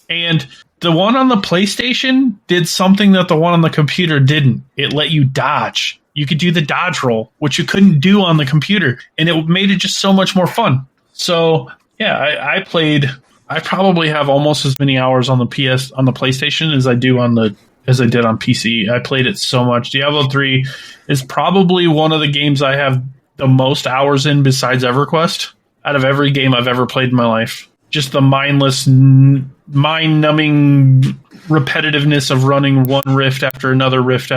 and the one on the PlayStation did something that the one on the computer didn't. It let you dodge. You could do the dodge roll, which you couldn't do on the computer, and it made it just so much more fun. So yeah, I probably have almost as many hours on the PlayStation as I did on PC. I played it so much. Diablo 3 is probably one of the games I have the most hours in besides EverQuest out of every game I've ever played in my life. Just the mindless, mind-numbing repetitiveness of running one rift after another rift,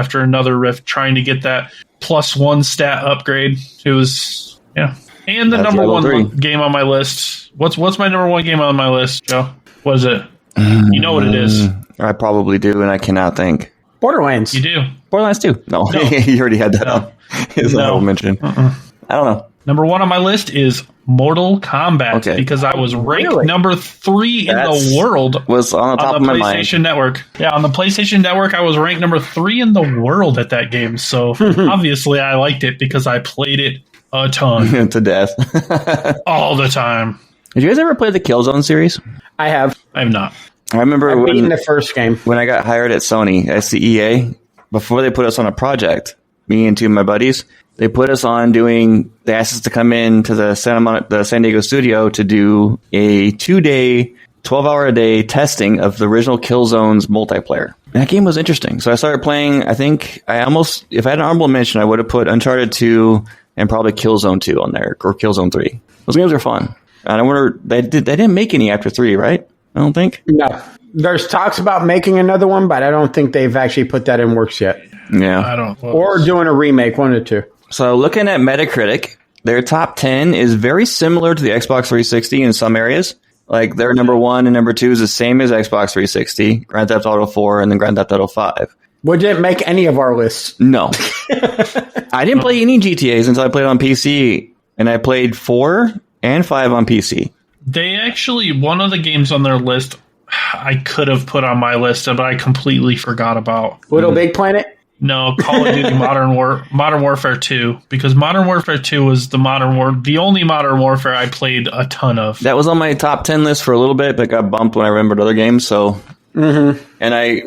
trying to get that +1 stat upgrade. It was, yeah. And the number one game on my list. What's my number one game on my list, Joe? What is it? You know what it is. I probably do, and I cannot think. Borderlands. You do. Borderlands 2. No. You already had that on. It's an honorable mention. I don't know. Number one on my list is Mortal Kombat, because I was ranked number 3 in the world. Was on the top of my mind. PlayStation Network. Yeah, on the PlayStation Network, I was ranked number 3 in the world at that game. So obviously, I liked it because I played it a ton. To death. All the time. Did you guys ever play the Killzone series? I have. I have not. I remember I've beaten the first game. When I got hired at Sony, SCEA, before they put us on a project, me and two of my buddies, they put us on they asked us to come in to the San Diego studio to do a 2-day, 12-hour-a-day testing of the original Killzone's multiplayer. And that game was interesting. So I started playing, I think if I had an honorable mention, I would have put Uncharted 2 and probably Killzone 2 on there, or Killzone 3. Those games are fun. And I wonder, they didn't make any after 3, right? I don't think. No. There's talks about making another one, but I don't think they've actually put that in works yet. Yeah. I don't. Or doing a remake, one or two. So looking at Metacritic, their top 10 is very similar to the Xbox 360 in some areas. Like their number 1 and number 2 is the same as Xbox 360, Grand Theft Auto 4, and then Grand Theft Auto 5. Would it make any of our lists? No. I didn't play any GTAs until I played on PC, and I played 4 and 5 on PC. They actually, one of the games on their list I could have put on my list, but I completely forgot about. Little Big Planet? No, Call of Duty Modern Warfare 2, because Modern Warfare 2 was the only Modern Warfare I played a ton of. That was on my top 10 list for a little bit, but got bumped when I remembered other games. So, and I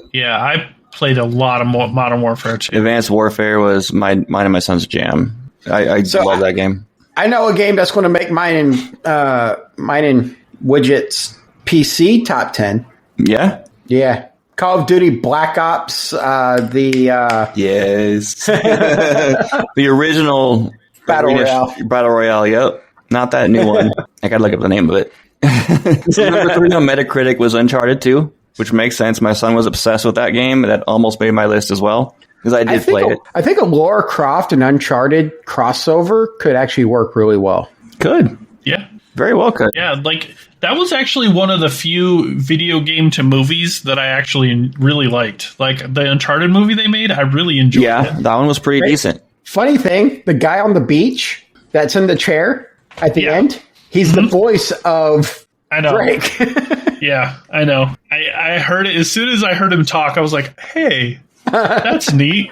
played a lot of Modern Warfare 2. Advanced Warfare was mine and my son's jam. I love that game. I know a game that's going to make mine and Widget's PC top 10. Yeah? Yeah. Call of Duty Black Ops, yes. The original Battle Royale, yep. Not that new one. I gotta look up the name of it. So number 3 on Metacritic was Uncharted 2, which makes sense. My son was obsessed with that game. That almost made my list as well, because I did play it. I think a Lara Croft and Uncharted crossover could actually work really well. Could. Yeah. Very well could. Yeah, like that was actually one of the few video game to movies that I actually really liked. Like the Uncharted movie they made, I really enjoyed it. Yeah, that one was pretty decent. Funny thing, the guy on the beach that's in the chair at the end, he's the voice of Drake. Yeah, I know. I heard it as soon as I heard him talk. I was like, hey, that's neat.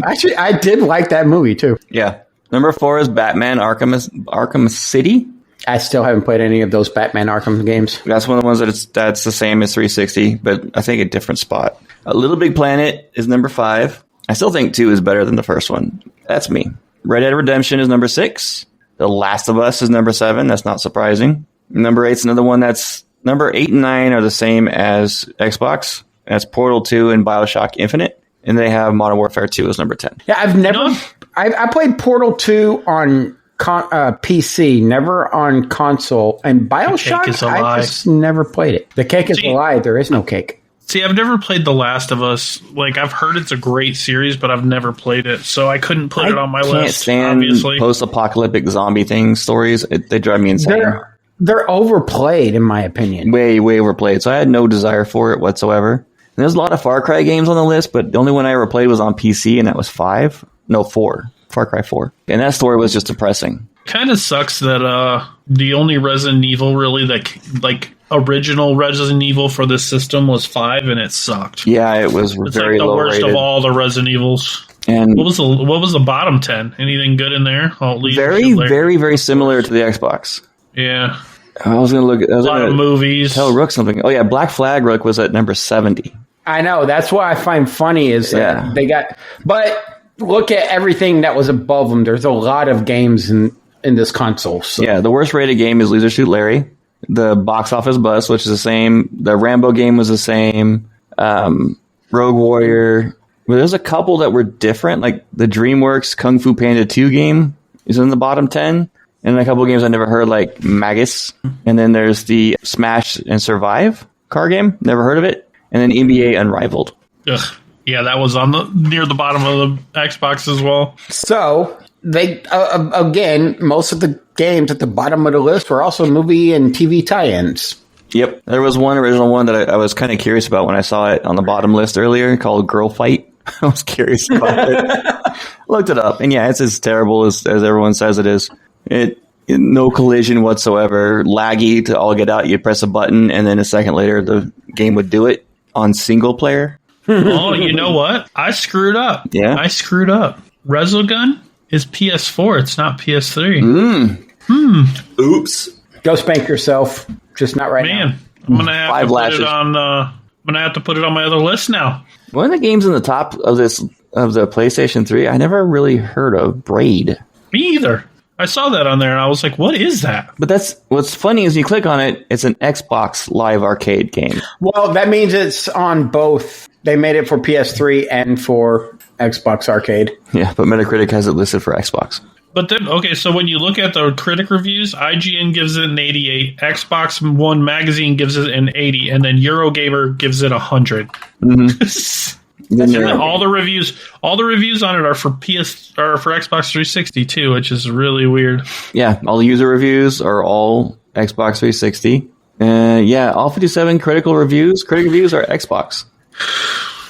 Actually, I did like that movie too. Yeah. Number 4 is Batman Arkham City. I still haven't played any of those Batman Arkham games. That's one of the ones that's the same as 360, but I think a different spot. Little Big Planet is number 5. I still think 2 is better than the first one. That's me. Red Dead Redemption is number 6. The Last of Us is number 7. That's not surprising. Number 8 is another one that's... Number 8 and 9 are the same as Xbox. That's Portal 2 and BioShock Infinite. And they have Modern Warfare 2 as number 10. Yeah, I've never... I played Portal 2 on... PC, never on console, and BioShock, I just never played it. The cake is a lie. There is no cake. See, I've never played The Last of Us. Like, I've heard it's a great series, but I've never played it, so I couldn't put it on my list. I can't stand post-apocalyptic zombie stories. They drive me insane. They're overplayed, in my opinion. Way, way overplayed. So I had no desire for it whatsoever. And there's a lot of Far Cry games on the list, but the only one I ever played was on PC, and that was 4. Far Cry 4. And that story was just depressing. Kind of sucks that the only Resident Evil really original Resident Evil for this system was 5, and it sucked. Yeah, it was it's very like the low worst rated. of all the Resident Evils. And What was the bottom 10? Anything good in there? very, very, very similar to the Xbox. Yeah. I was going to look at A lot of movies. Tell Rook something. Oh, yeah. Black Flag Rook was at number 70. I know. That's what I find funny is that they got. But look at everything that was above them. There's a lot of games in this console. So. Yeah, the worst rated game is Leisure Suit Larry. The Box Office Bus, which is the same. The Rambo game was the same. Rogue Warrior. Well, there's a couple that were different. Like the DreamWorks Kung Fu Panda 2 game is in the bottom 10. And a couple of games I never heard, like Magus. And then there's the Smash and Survive car game. Never heard of it. And then NBA Unrivaled. Ugh. Yeah, that was on near the bottom of the Xbox as well. So they again, most of the games at the bottom of the list were also movie and TV tie-ins. Yep, there was one original one that I was kind of curious about when I saw it on the bottom list earlier, called Girl Fight. I was curious about it. Looked it up, and yeah, it's as terrible as everyone says it is. No collision whatsoever, laggy to all get out. You press a button, and then a second later, the game would do it on single player. Oh, you know what? I screwed up. Yeah? I screwed up. Resogun is PS4. It's not PS3. Oops. Go spank yourself. Just not right now. Man, I'm gonna have 5 to lashes. put it on. I'm gonna have to put it on my other list now. One of the games in the top of the PlayStation 3, I never really heard of, Braid. Me either. I saw that on there and I was like, "What is that?" But that's what's funny is you click on it, it's an Xbox Live Arcade game. Well, that means it's on both. They made it for PS3 and for Xbox Arcade. Yeah, but Metacritic has it listed for Xbox. But then, okay, so when you look at the critic reviews, IGN gives it an 88, Xbox One magazine gives it an 80, and then Eurogamer gives it 100. Mm-hmm. all the reviews on it are for Xbox 360 too, which is really weird. Yeah, all the user reviews are all Xbox 360. Yeah, all 57 critic reviews are Xbox.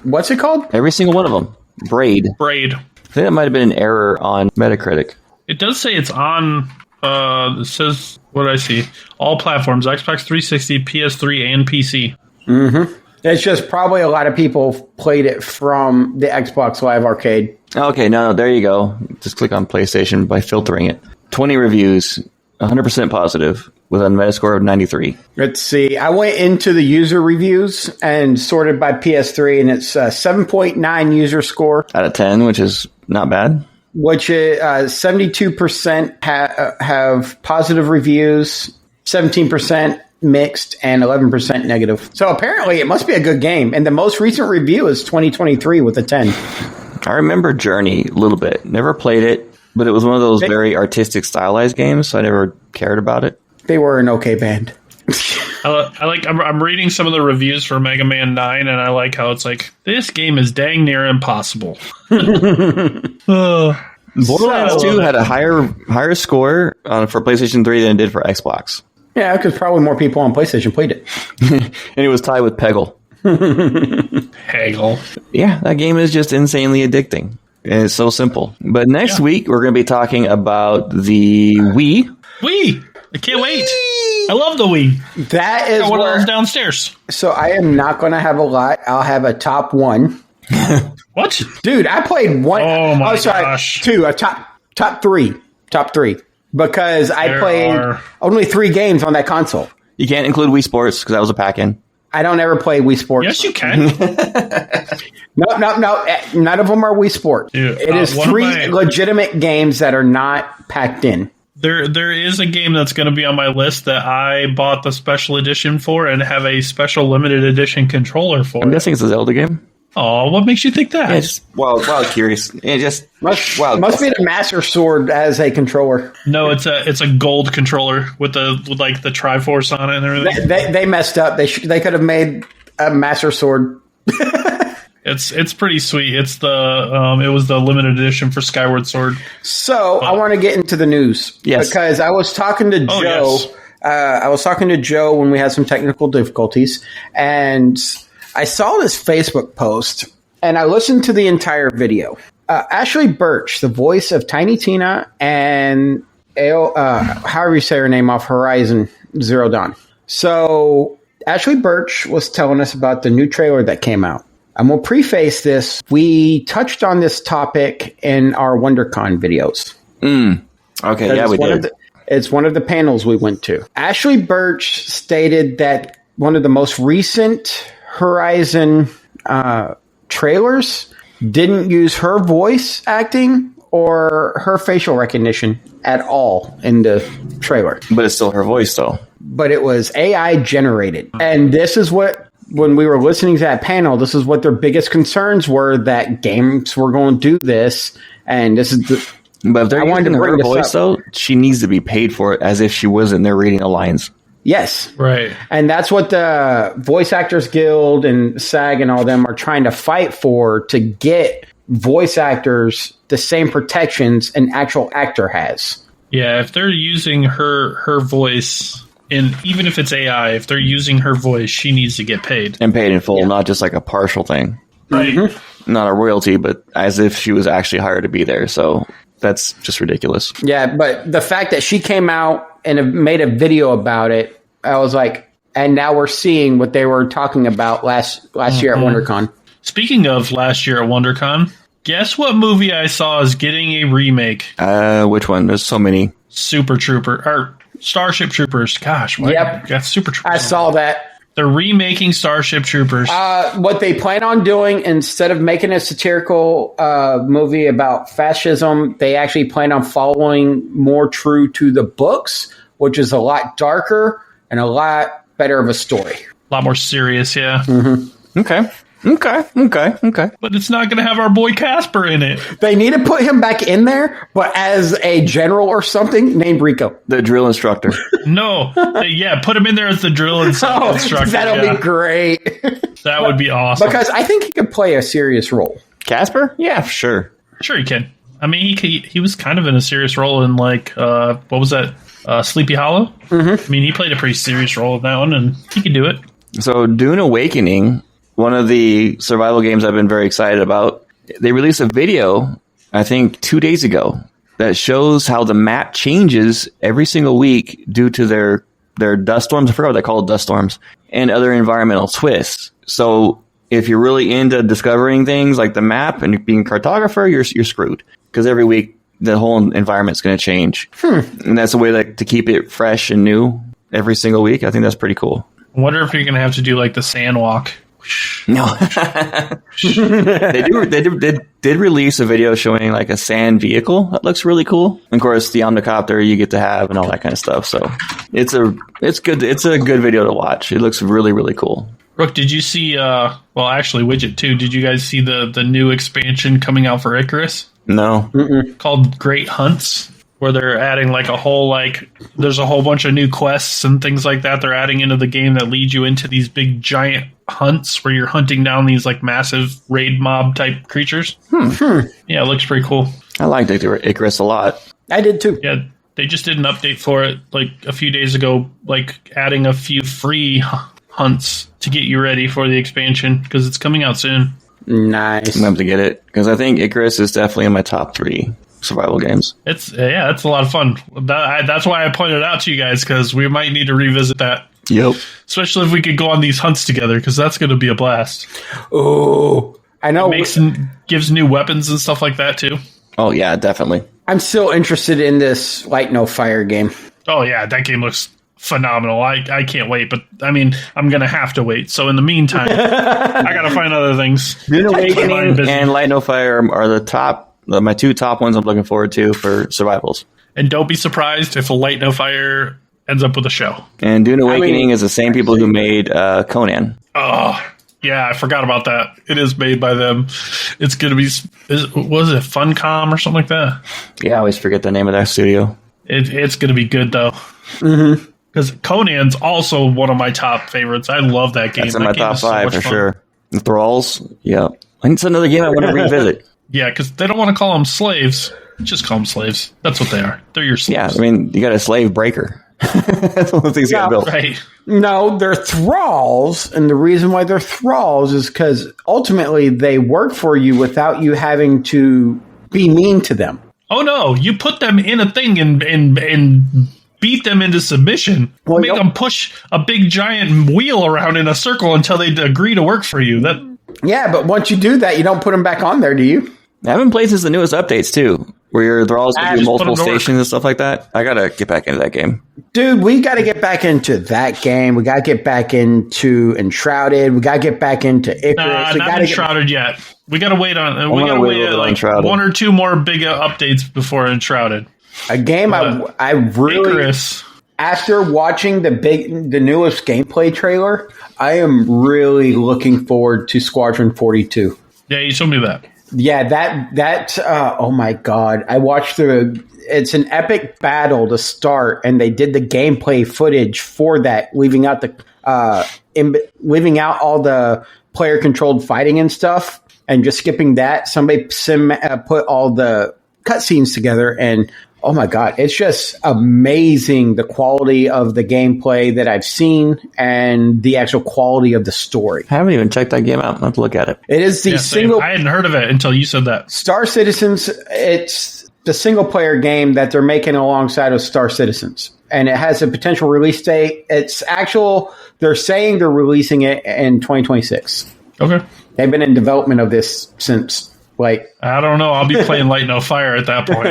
What's it called? Every single one of them. Braid. I think that might have been an error on Metacritic. It does say it's on. It says, what did I see? All platforms: Xbox 360, PS3, and PC. Mm-hmm. It's just probably a lot of people played it from the Xbox Live Arcade. Okay, no, there you go. Just click on PlayStation by filtering it. 20 reviews, 100% positive, with a Metascore of 93. Let's see. I went into the user reviews and sorted by PS3, and it's 7.9 user score. Out of 10, which is not bad. Which is 72% have positive reviews, 17% mixed, and 11% negative. So apparently it must be a good game. And the most recent review is 2023 with a 10. I remember Journey a little bit. Never played it, but it was one of those very artistic, stylized games, so I never cared about it. They were an okay band. I'm reading some of the reviews for Mega Man 9, and I like how it's like, this game is dang near impossible. Borderlands 2 had a higher score for PlayStation 3 than it did for Xbox. Yeah, because probably more people on PlayStation played it. And it was tied with Peggle. Haggle. Yeah, that game is just insanely addicting. And it's so simple. But next week, we're going to be talking about the Wii. Wii! I can't wait. I love the Wii. That is one of those downstairs. So I am not going to have a lot. I'll have a top one. What? Dude, I played one. Oh my gosh. Two. A top three. Top three. Because I played only 3 games on that console. You can't include Wii Sports because that was a pack-in. I don't ever play Wii Sports. Yes, you can. No. None of them are Wii Sports. Dude, it is 3 legitimate games that are not packed in. There is a game that's going to be on my list that I bought the special edition for and have a special limited edition controller for. I'm guessing it's a Zelda game. Oh, what makes you think that? Yeah, just wild curious. Yeah, just must be the Master Sword as a controller. No, it's a gold controller with the Triforce on it and everything. They messed up. They could have made a Master Sword. It's pretty sweet. It was the limited edition for Skyward Sword. So I want to get into the news. Yes. Because I was talking to Joe. Yes. I was talking to Joe when we had some technical difficulties, and I saw this Facebook post, and I listened to the entire video. Ashley Birch, the voice of Tiny Tina and however you say her name off Horizon Zero Dawn. So Ashley Birch was telling us about the new trailer that came out. I'm going to preface this. We touched on this topic in our WonderCon videos. Okay, yeah, we did. It's one of the panels we went to. Ashley Birch stated that one of the most recent Horizon trailers didn't use her voice acting or her facial recognition at all in the trailer. But it's still her voice, though. But it was AI generated. And this is what, when we were listening to that panel, this is what their biggest concerns were, that games were going to do this. And this is the... But if they're using her voice, though, she needs to be paid for it as if she was in there reading the lines. Yes. Right. And that's what the Voice Actors Guild and SAG and all them are trying to fight for, to get voice actors the same protections an actual actor has. Yeah, if they're using her voice, and even if it's AI, if they're using her voice, she needs to get paid. And paid in full, not just like a partial thing. Right. Mm-hmm. Not a royalty, but as if she was actually hired to be there. So that's just ridiculous. Yeah, but the fact that she came out and made a video about it, I was like, and now we're seeing what they were talking about last year at WonderCon. Speaking of last year at WonderCon, guess what movie I saw is getting a remake? Which one? There's so many. Starship Troopers. Gosh, what? Yep. Got Super Troopers. I saw that. They're remaking Starship Troopers. What they plan on doing, instead of making a satirical movie about fascism, they actually plan on following more true to the books, which is a lot darker and a lot better of a story. A lot more serious, yeah. Mm-hmm. Okay. But it's not going to have our boy Casper in it. They need to put him back in there, but as a general or something named Rico. The drill instructor. No. Yeah, put him in there as the drill instructor. That'll be great. That would be awesome. Because I think he could play a serious role. Casper? Yeah, sure. Sure he can. I mean, he was kind of in a serious role in, like, what was that? Sleepy Hollow? Mm-hmm. I mean, he played a pretty serious role in that one, and he could do it. So, Dune Awakening, one of the survival games I've been very excited about, they released a video, I think 2 days ago, that shows how the map changes every single week due to their dust storms. I forgot what they call dust storms, and other environmental twists. So if you're really into discovering things like the map and being a cartographer, you're screwed, because every week the whole environment's going to change. And that's a way to keep it fresh and new every single week. I think that's pretty cool. I wonder if you're going to have to do like the sand walk. No. They did release a video showing like a sand vehicle that looks really cool. And of course, the Omnicopter you get to have and all that kind of stuff. So it's good. It's a good video to watch. It looks really, really cool. Rook, did you see? Actually, Widget too. Did you guys see the new expansion coming out for Icarus? No. Called Great Hunts, where they're adding like a whole there's a whole bunch of new quests and things like that they're adding into the game that lead you into these big giant hunts where you're hunting down these like massive raid mob type creatures. Yeah, it looks pretty cool. I liked Icarus a lot. I did too. Yeah, they just did an update for it like a few days ago, like adding a few free hunts to get you ready for the expansion because it's coming out soon. Nice. I'm going to have to get it because I think Icarus is definitely in my top 3 survival games. It's a lot of fun. That's why I pointed it out to you guys, because we might need to revisit that. Yep. Especially if we could go on these hunts together, because that's going to be a blast. Oh, I know. Gives new weapons and stuff like that too. Oh yeah, definitely. I'm still interested in this Light No Fire game. Oh yeah, that game looks phenomenal. I can't wait, but I mean, I'm going to have to wait. So in the meantime, I got to find other things. Dune Awakening and Light No Fire are my 2 top ones I'm looking forward to for survivals. And don't be surprised if Light No Fire ends up with a show. And Dune Awakening is the same people who made Conan. Oh, yeah, I forgot about that. It is made by them. It's going to be, was it Funcom or something like that? Yeah, I always forget the name of that studio. It's going to be good, though. Mm-hmm. Because Conan's also one of my top favorites. I love that game. That's in my top 5 for sure. The Thralls, yeah. It's another game I want to revisit. Yeah, because they don't want to call them slaves. Just call them slaves. That's what they are. They're your slaves. Yeah, I mean, you got a slave breaker. That's one of the things you got built. Right. No, they're thralls, and the reason why they're thralls is because ultimately they work for you without you having to be mean to them. Oh no, you put them in a thing and beat them into submission. Make them push a big giant wheel around in a circle until they agree to work for you. Yeah, but once you do that, you don't put them back on there, do you? I haven't played since the newest updates, too, where they're all going to do multiple stations and stuff like that. I got to get back into that game. Dude, we got to get back into that game. We got to get back into Enshrouded. We got to get back into Icarus. Not Enshrouded yet. We got to wait on. We got to wait like 1 or 2 more big updates before Enshrouded. A game I really Icarus. After watching the newest gameplay trailer, I am really looking forward to Squadron 42. Yeah, you told me that. Yeah, that oh my God. I watched it's an epic battle to start, and they did the gameplay footage for that, leaving out all the player controlled fighting and stuff, and just skipping that. Somebody put all the cutscenes together, and oh my God, it's just amazing the quality of the gameplay that I've seen and the actual quality of the story. I haven't even checked that game out. I'll have to look at it. It is the single... I hadn't heard of it until you said that. Star Citizens, it's the single-player game that they're making alongside of Star Citizens. And it has a potential release date. They're saying they're releasing it in 2026. Okay. They've been in development of this since... I don't know. I'll be playing Light No Fire at that point.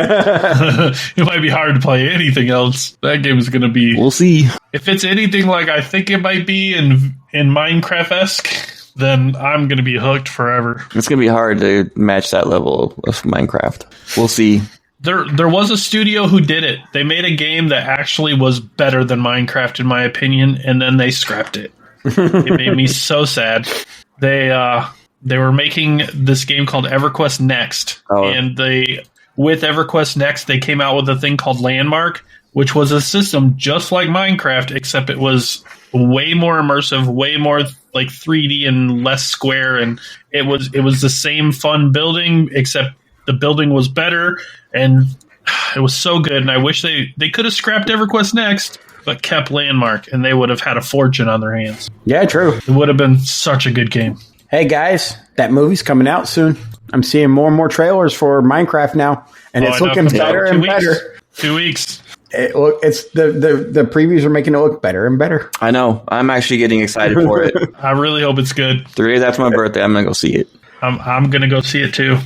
It might be hard to play anything else. That game is going to be... We'll see. If it's anything like I think it might be in Minecraft-esque, then I'm going to be hooked forever. It's going to be hard to match that level of Minecraft. We'll see. There was a studio who did it. They made a game that actually was better than Minecraft, in my opinion, and then they scrapped it. It made me so sad. They were making this game called EverQuest Next, and with EverQuest Next, they came out with a thing called Landmark, which was a system just like Minecraft, except it was way more immersive, way more like 3D and less square, and it was the same fun building, except the building was better, and it was so good. And I wish they could have scrapped EverQuest Next, but kept Landmark, and they would have had a fortune on their hands. Yeah, true. It would have been such a good game. Hey guys, that movie's coming out soon. I'm seeing more and more trailers for Minecraft now, and it's looking better and better. 2 weeks. It's the previews are making it look better and better. I know. I'm actually getting excited for it. I really hope it's good. 3 days after my birthday, I'm gonna go see it. I'm gonna go see it too.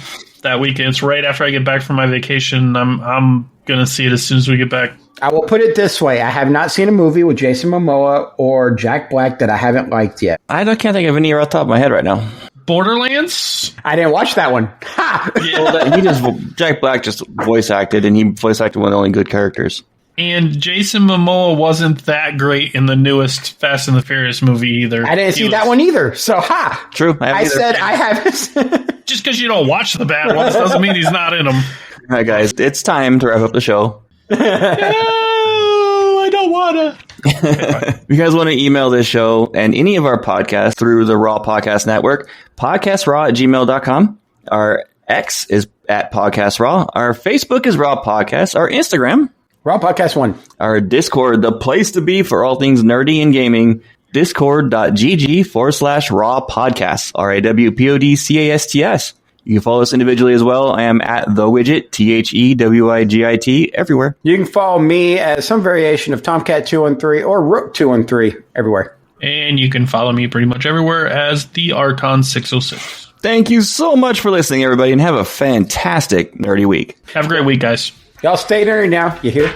That weekend. It's right after I get back from my vacation. I'm gonna see it as soon as we get back. I will put it this way. I have not seen a movie with Jason Momoa or Jack Black that I haven't liked yet. I can't think of any off the top of my head right now. Borderlands? I didn't watch that one. Ha! Yeah. Well, Jack Black just voice acted, and he voice acted one of the only good characters. And Jason Momoa wasn't that great in the newest Fast and the Furious movie either. I didn't see that one either. So, ha! True. I said I haven't. Just because you don't watch the bad ones doesn't mean he's not in them. All right, guys. It's time to wrap up the show. No, I don't want to. If you guys want to email this show and any of our podcasts through the Raw Podcast Network, podcastraw@gmail.com. Our X is at Podcast Raw. Our Facebook is Raw Podcast. Our Instagram, Raw Podcast 1. Our Discord, the place to be for all things nerdy and gaming, discord.gg/Raw Podcasts, RAWPODCASTS. You can follow us individually as well. I am at The Widget, THEWIGIT, everywhere. You can follow me as some variation of Tomcat213 or Rook213 everywhere. And you can follow me pretty much everywhere as the Arton606. Thank you so much for listening, everybody, and have a fantastic nerdy week. Have a great week, guys. Y'all stay nerdy now. You hear?